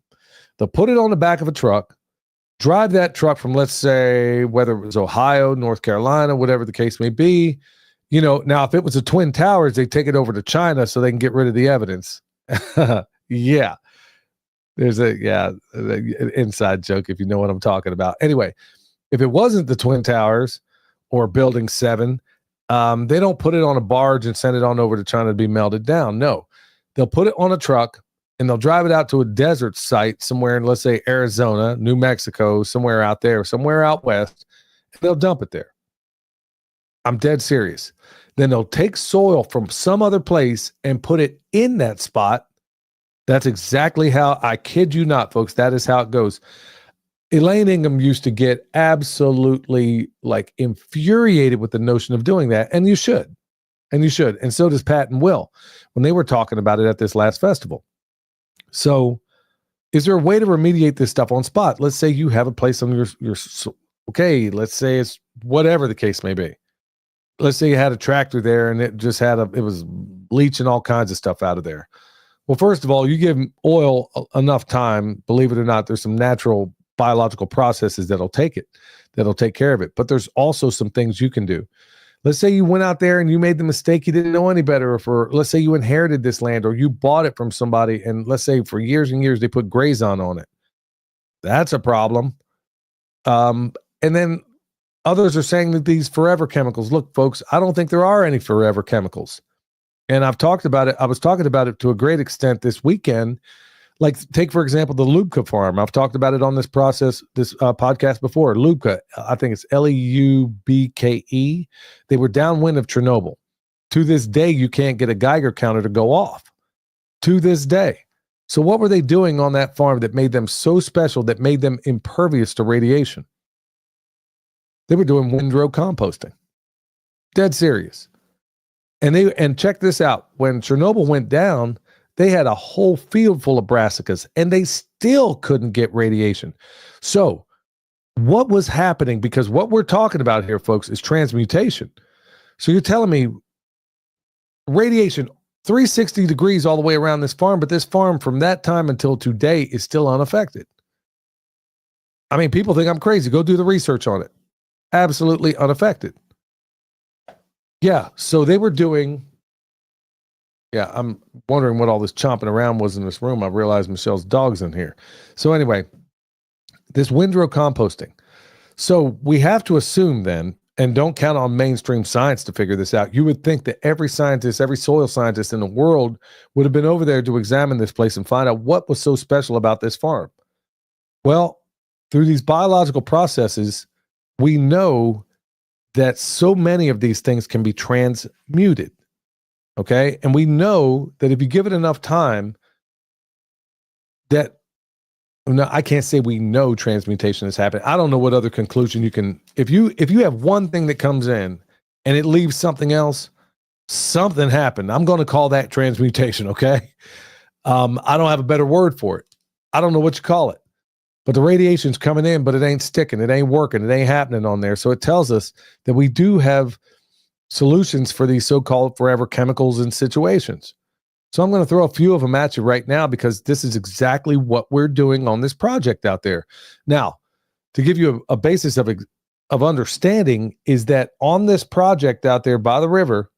B: They'll put it on the back of a truck, drive that truck from, let's say, whether it was Ohio, North Carolina, whatever the case may be. Now if it was the Twin Towers, they take it over to China so they can get rid of the evidence. Yeah. There's an inside joke, if you know what I'm talking about. Anyway, if it wasn't the Twin Towers or Building 7, they don't put it on a barge and send it on over to China to be melted down. No, they'll put it on a truck and they'll drive it out to a desert site somewhere in, let's say, Arizona, New Mexico, somewhere out there, somewhere out west, and they'll dump it there. I'm dead serious. Then they'll take soil from some other place and put it in that spot. That's exactly how, I kid you not, folks, that is how it goes. Elaine Ingham used to get absolutely infuriated with the notion of doing that. And you should. And so does Pat and Will when they were talking about it at this last festival. So is there a way to remediate this stuff on spot? Let's say you have a place on your okay, let's say it's whatever the case may be. Let's say you had a tractor there and it just it was leaching all kinds of stuff out of there. Well, first of all, you give oil enough time, believe it or not, there's some natural biological processes that'll take care of it. But there's also some things you can do. Let's say you went out there and you made the mistake, you didn't know any better, let's say you inherited this land or you bought it from somebody, and let's say for years and years they put grazon on it. That's a problem. And then others are saying that these forever chemicals, look, folks, I don't think there are any forever chemicals. And I've talked about it. I was talking about it to a great extent this weekend. Like, take, for example, the Lubka farm. I've talked about it on this podcast before. Lubka, I think it's Leubke. They were downwind of Chernobyl. To this day, you can't get a Geiger counter to go off. To this day. So what were they doing on that farm that made them so special, that made them impervious to radiation? They were doing windrow composting. Dead serious. And check this out. When Chernobyl went down, they had a whole field full of brassicas, and they still couldn't get radiation. So what was happening? Because what we're talking about here, folks, is transmutation. So you're telling me radiation 360 degrees all the way around this farm, but this farm from that time until today is still unaffected. I mean, people think I'm crazy. Go do the research on it. Absolutely unaffected. Yeah, so they were doing, I'm wondering what all this chomping around was in this room. I realized Michelle's dog's in here. So anyway, this windrow composting. So we have to assume then, and don't count on mainstream science to figure this out. You would think that every scientist, every soil scientist in the world would have been over there to examine this place and find out what was so special about this farm. Well, through these biological processes, we know that so many of these things can be transmuted. Okay. And we know that if you give it enough time, that no, I can't say we know transmutation is happening. I don't know what other conclusion you can, if you have one thing that comes in and it leaves something else, something happened. I'm going to call that transmutation. Okay. I don't have a better word for it. I don't know what you call it, but the radiation's coming in, but it ain't sticking. It ain't working. It ain't happening on there. So it tells us that we do have solutions for these so-called forever chemicals and situations. So I'm going to throw a few of them at you right now, because this is exactly what we're doing on this project out there. Now, to give you a basis of understanding, is that on this project out there by the river,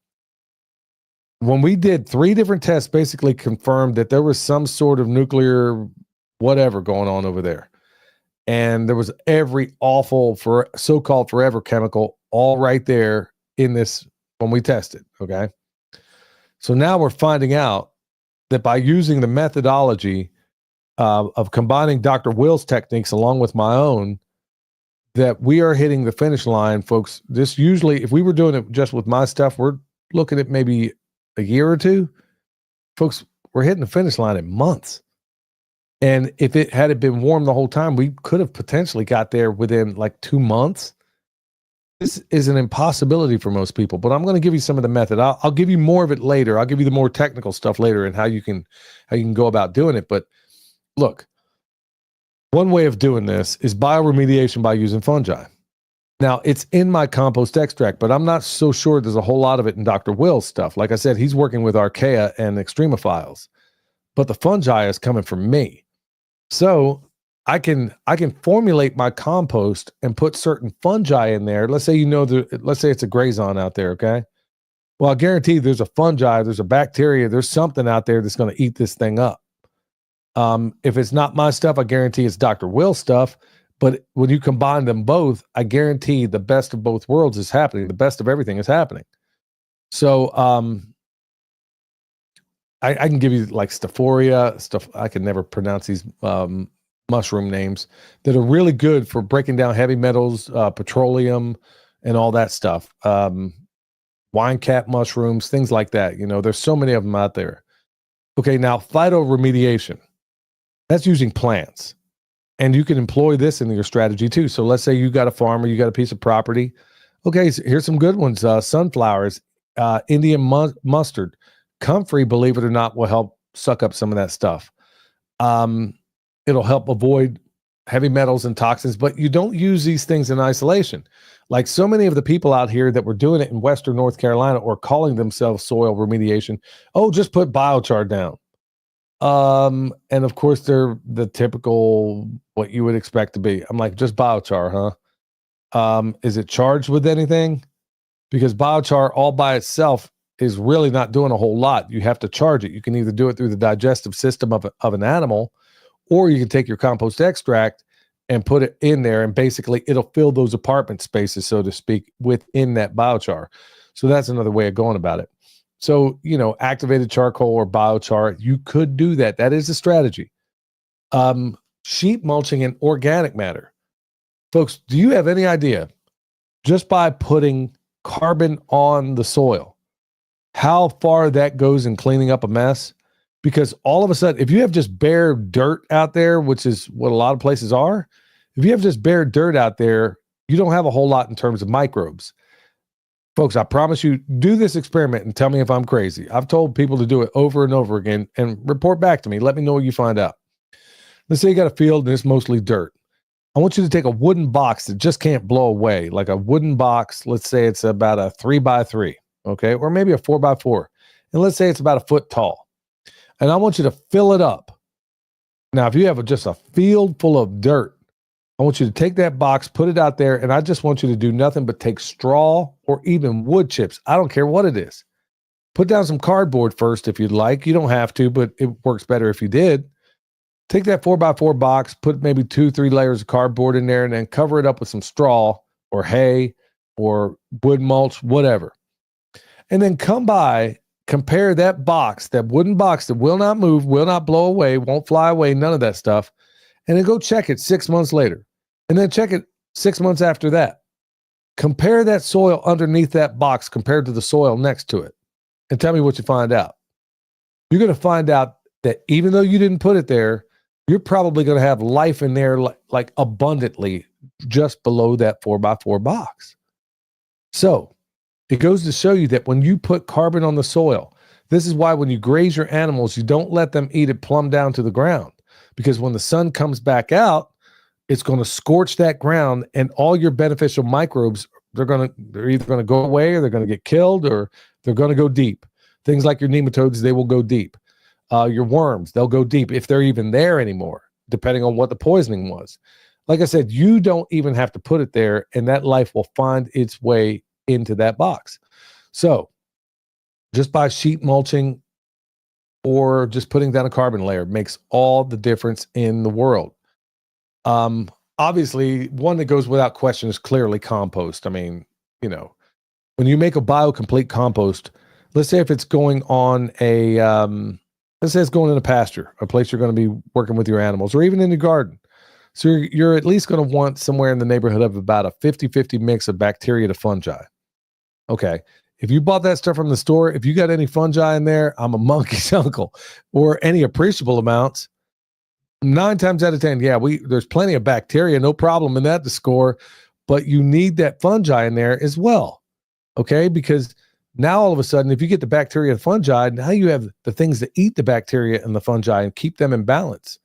B: when we did 3 different tests, basically confirmed that there was some sort of nuclear whatever going on over there. And there was every awful so-called forever chemical all right there in this when we tested. Okay. So now we're finding out that by using the methodology of combining Dr. Will's techniques along with my own, that we are hitting the finish line, folks. This usually, if we were doing it just with my stuff, we're looking at maybe a year or 2. Folks, we're hitting the finish line in months. And if it had been warm the whole time, we could have potentially got there within like 2 months. This is an impossibility for most people, but I'm going to give you some of the method. I'll give you more of it later. I'll give you the more technical stuff later and how you can go about doing it. But look, one way of doing this is bioremediation by using fungi. Now, it's in my compost extract, but I'm not so sure there's a whole lot of it in Dr. Will's stuff. Like I said, he's working with archaea and extremophiles, but the fungi is coming from me. So I can formulate my compost and put certain fungi in there. Let's say let's say it's a grazon out there, okay? Well, I guarantee there's a fungi, there's a bacteria, there's something out there that's going to eat this thing up. If it's not my stuff, I guarantee it's Dr. Will's stuff. But when you combine them both, I guarantee the best of both worlds is happening. The best of everything is happening. So I can give you like Staphoria stuff. I can never pronounce these mushroom names that are really good for breaking down heavy metals, petroleum, and all that stuff. Wine cap mushrooms, things like that. You know, there's so many of them out there. Okay, now phytoremediation. That's using plants. And you can employ this in your strategy too. So let's say you got a farm or you got a piece of property. Okay, so here's some good ones. Sunflowers, Indian mustard, comfrey, believe it or not, will help suck up some of that stuff. It'll help avoid heavy metals and toxins, but you don't use these things in isolation. Like so many of the people out here that were doing it in Western North Carolina or calling themselves soil remediation. Oh, just put biochar down. And of course they're the typical, what you would expect to be. I'm like, just biochar, huh? Is it charged with anything? Because biochar all by itself is really not doing a whole lot. You have to charge it. You can either do it through the digestive system of an animal, or you can take your compost extract and put it in there, and basically it'll fill those apartment spaces, so to speak, within that biochar. So that's another way of going about it. So, you know, activated charcoal or biochar, you could do that. That is a strategy. Sheet mulching and organic matter. Folks, do you have any idea, just by putting carbon on the soil, how far that goes in cleaning up a mess? Because all of a sudden, if you have just bare dirt out there, which is what a lot of places are, if you have just bare dirt out there, you don't have a whole lot in terms of microbes. Folks, I promise you, do this experiment and tell me if I'm crazy. I've told people to do it over and over again and report back to me. Let me know what you find out. Let's say you got a field and it's mostly dirt. I want you to take a wooden box that just can't blow away, like a wooden box. Let's say it's about a 3x3, okay, or maybe a 4x4. And let's say it's about a foot tall. And I want you to fill it up. Now, if you have just a field full of dirt, I want you to take that box, put it out there, and I just want you to do nothing but take straw or even wood chips. I don't care what it is. Put down some cardboard first if you'd like. You don't have to, but it works better if you did. Take that 4x4 box, put maybe 2-3 layers of cardboard in there, and then cover it up with some straw or hay or wood mulch, whatever. And then come by, compare that box, that wooden box that will not move, will not blow away, won't fly away, none of that stuff, and then go check it 6 months later. And then check it 6 months after that. Compare that soil underneath that box compared to the soil next to it. And tell me what you find out. You're going to find out that even though you didn't put it there, you're probably going to have life in there like abundantly just below that 4x4 box. So it goes to show you that when you put carbon on the soil, this is why when you graze your animals, you don't let them eat it plumb down to the ground, because when the sun comes back out, it's going to scorch that ground, and all your beneficial microbes, they're either going to go away, or they're going to get killed, or they're going to go deep. Things like your nematodes, they will go deep. Your worms, they'll go deep if they're even there anymore, depending on what the poisoning was. Like I said, you don't even have to put it there, and that life will find its way into that box. So just by sheet mulching or just putting down a carbon layer makes all the difference in the world. Obviously, one that goes without question is clearly compost. I mean, when you make a biocomplete compost, let's say if it's going on let's say it's going in a pasture, a place you're going to be working with your animals, or even in your garden. So you're at least going to want somewhere in the neighborhood of about a 50-50 mix of bacteria to fungi. Okay. If you bought that stuff from the store, if you got any fungi in there, I'm a monkey's uncle, or any appreciable amounts, 9 times out of 10, yeah, there's plenty of bacteria, no problem in that to score, but you need that fungi in there as well. Okay. Because now all of a sudden, if you get the bacteria and fungi, now you have the things that eat the bacteria and the fungi and keep them in balance.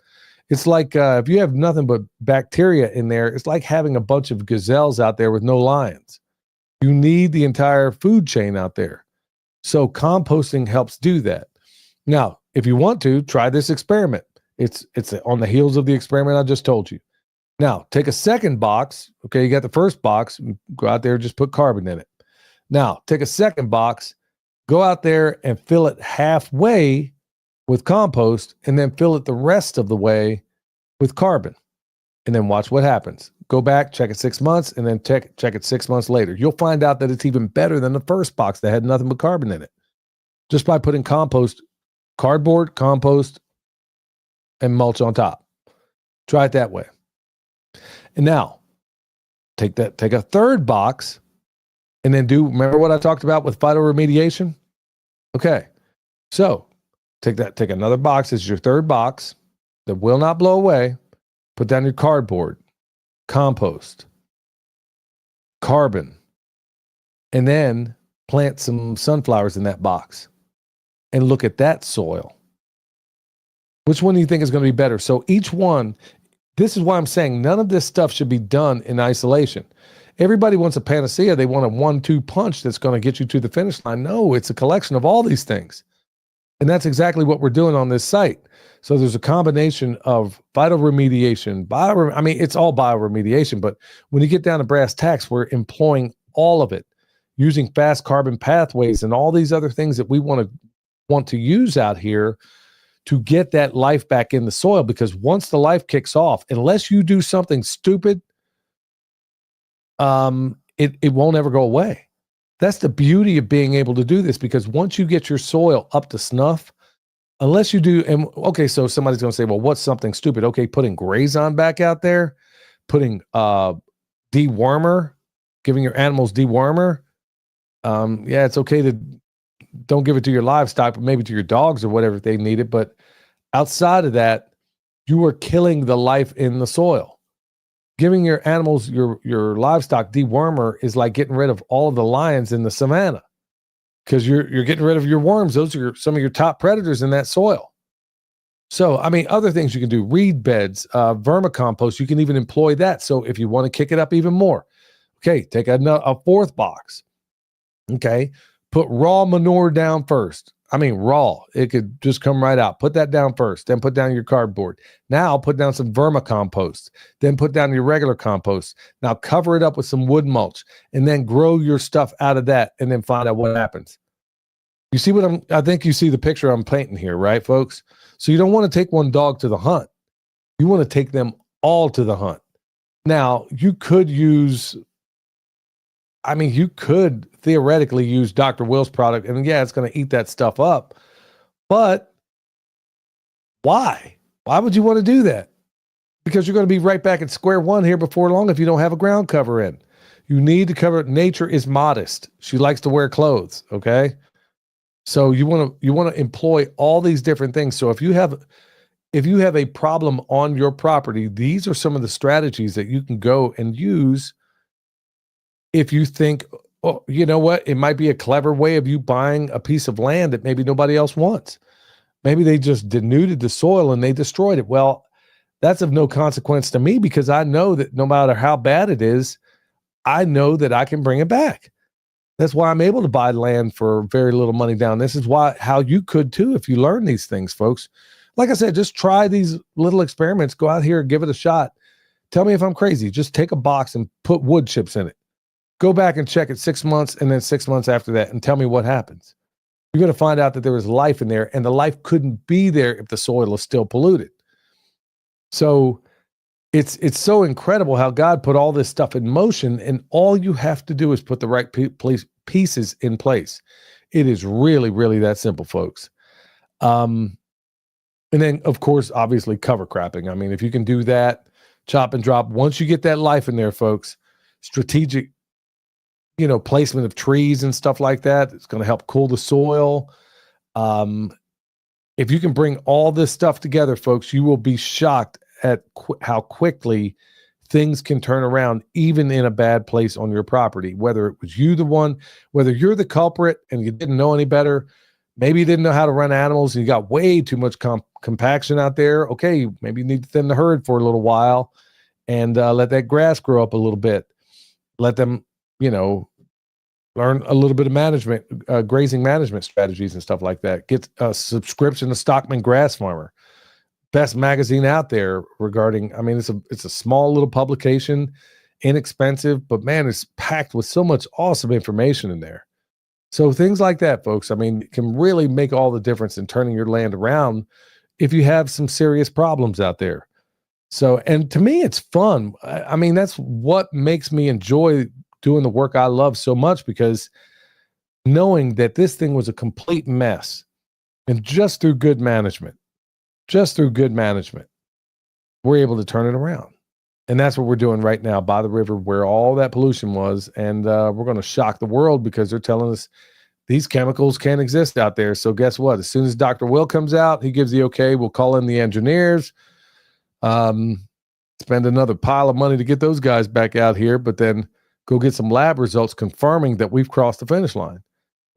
B: It's like if you have nothing but bacteria in there, it's like having a bunch of gazelles out there with no lions. You need the entire food chain out there. So composting helps do that. Now, if you want to, try this experiment. It's on the heels of the experiment I just told you. Now, take a second box. Okay, you got the first box. Go out there, just put carbon in it. Now, take a second box, go out there and fill it halfway with compost, and then fill it the rest of the way with carbon. And then watch what happens. Go back, check it 6 months, and then check it 6 months later. You'll find out that it's even better than the first box that had nothing but carbon in it. Just by putting cardboard, compost, and mulch on top. Try it that way. And now, take a third box, and then remember what I talked about with phytoremediation? Okay. So take another box as your third box that will not blow away. Put down your cardboard, compost, carbon, and then plant some sunflowers in that box and look at that soil. Which one do you think is going to be better? So each one, this is why I'm saying none of this stuff should be done in isolation. Everybody wants a panacea. They want a 1-2 punch that's going to get you to the finish line. No, it's a collection of all these things. And that's exactly what we're doing on this site. So there's a combination of phytoremediation, it's all bioremediation, but when you get down to brass tacks, we're employing all of it, using fast carbon pathways and all these other things that we want to use out here to get that life back in the soil. Because once the life kicks off, unless you do something stupid, it won't ever go away. That's the beauty of being able to do this, because once you get your soil up to snuff, unless you do, and okay, so somebody's going to say, well, what's something stupid? Okay, putting Grazon back out there, putting dewormer, giving your animals dewormer. Yeah, it's okay to don't give it to your livestock, but maybe to your dogs or whatever if they need it. But outside of that, you are killing the life in the soil. Giving your animals, your livestock dewormer is like getting rid of all of the lions in the savannah, because you're getting rid of your worms. Those are some of your top predators in that soil. So, other things you can do, reed beds, vermicompost, you can even employ that. So if you want to kick it up even more, okay, take a fourth box. Okay, put raw manure down first. Raw. It could just come right out. Put that down first. Then put down your cardboard. Now put down some vermicompost. Then put down your regular compost. Now cover it up with some wood mulch, and then grow your stuff out of that, and then find out what happens. You see I think you see the picture I'm painting here, right, folks? So you don't want to take one dog to the hunt. You want to take them all to the hunt. Now, you could theoretically use Dr. Will's product, and yeah, it's going to eat that stuff up. But why? Why would you want to do that? Because you're going to be right back at square one here before long if you don't have a ground cover in. You need to cover it. Nature is modest. She likes to wear clothes, okay? So you want to employ all these different things. So if you have if you have a problem on your property, these are some of the strategies that you can go and use if you think, oh, you know what, it might be a clever way of you buying a piece of land that maybe nobody else wants. Maybe they just denuded the soil and they destroyed it. Well, that's of no consequence to me because I know that no matter how bad it is, I know that I can bring it back. That's why I'm able to buy land for very little money down. This is how you could too if you learn these things, folks. Like I said, just try these little experiments. Go out here and give it a shot. Tell me if I'm crazy. Just take a box and put wood chips in it. Go back and check it 6 months and then 6 months after that and tell me what happens. You're going to find out that there was life in there, and the life couldn't be there if the soil is still polluted. So it's so incredible how God put all this stuff in motion, and all you have to do is put the right pieces in place. It is really, really that simple, folks. And then, of course, obviously cover cropping. I mean, if you can do that, chop and drop, once you get that life in there, folks, strategic, placement of trees and stuff like that, it's going to help cool the soil. If you can bring all this stuff together, folks, you will be shocked at how quickly things can turn around, even in a bad place on your property, whether it was you whether you're the culprit and you didn't know any better. Maybe you didn't know how to run animals and you got way too much compaction out there. Okay, maybe you need to thin the herd for a little while and let that grass grow up a little bit. Let them, learn a little bit of management, grazing management strategies and stuff like that. Get a subscription to Stockman Grass Farmer, best magazine out there regarding, I mean, it's a small little publication, inexpensive, but man, it's packed with so much awesome information in there. So things like that, folks, I mean, it can really make all the difference in turning your land around if you have some serious problems out there. So, and to me, it's fun. I mean, that's what makes me enjoy doing the work I love so much, because knowing that this thing was a complete mess, and just through good management, we're able to turn it around. And that's what we're doing right now by the river where all that pollution was. And we're going to shock the world because they're telling us these chemicals can't exist out there. So guess what? As soon as Dr. Will comes out, he gives the okay. We'll call in the engineers, spend another pile of money to get those guys back out here, but then go get some lab results confirming that we've crossed the finish line.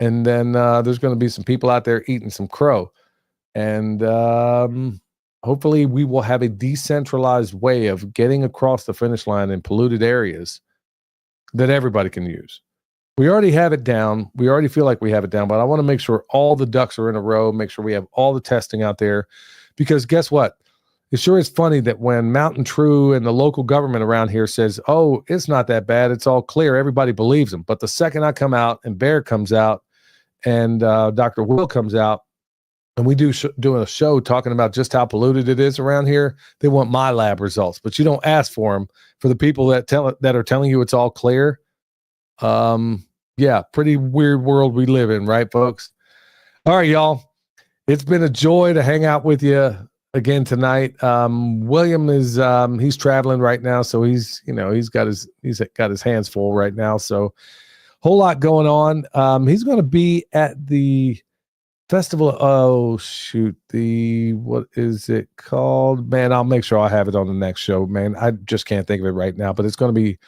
B: And then there's going to be some people out there eating some crow. And hopefully we will have a decentralized way of getting across the finish line in polluted areas that everybody can use. We already have it down. We already feel like we have it down, but I want to make sure all the ducks are in a row, make sure we have all the testing out there, because guess what? It sure is funny that when Mountain True and the local government around here says, oh, it's not that bad, it's all clear, everybody believes them. But the second I come out and Bear comes out and Dr. Will comes out, and we doing a show talking about just how polluted it is around here, they want my lab results, but you don't ask for them. For the people that are telling you it's all clear, yeah, pretty weird world we live in, right, folks? All right, y'all. It's been a joy to hang out with you again tonight. William is he's traveling right now, so he's got his hands full right now. So whole lot going on. He's going to be at the festival. Oh shoot, what is it called? Man, I'll make sure I have it on the next show, man. I just can't think of it right now, but it's going to be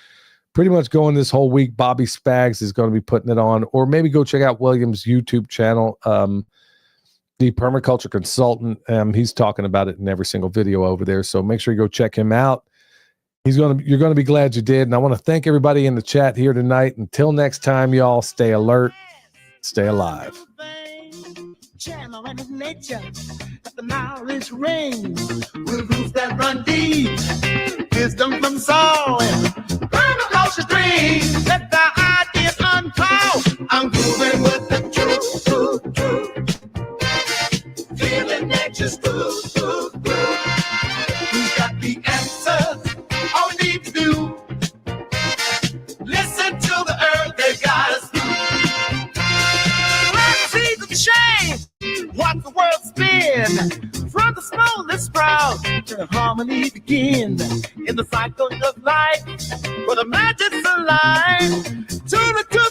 B: pretty much going this whole week. Bobby Spags is going to be putting it on, or maybe go check out William's YouTube channel, the Permaculture Consultant. He's talking about it in every single video over there, so make sure you go check him out. You're going to be glad you did. And I want to thank everybody in the chat here tonight. Until next time, y'all, stay alert, stay alive.
A: Channel and nature, let the knowledge ring with roots that run deep, wisdom from soul, permaculture dream, let the ideas unfold. I'm grooving with the truth, feeling nature's good. We've got the answers, all we need to do, listen to the earth, they got us through. Let's see the shame. Watch the world spin from the smallest sprout to harmony begin in the cycle of life where the magic's alive. Tune it to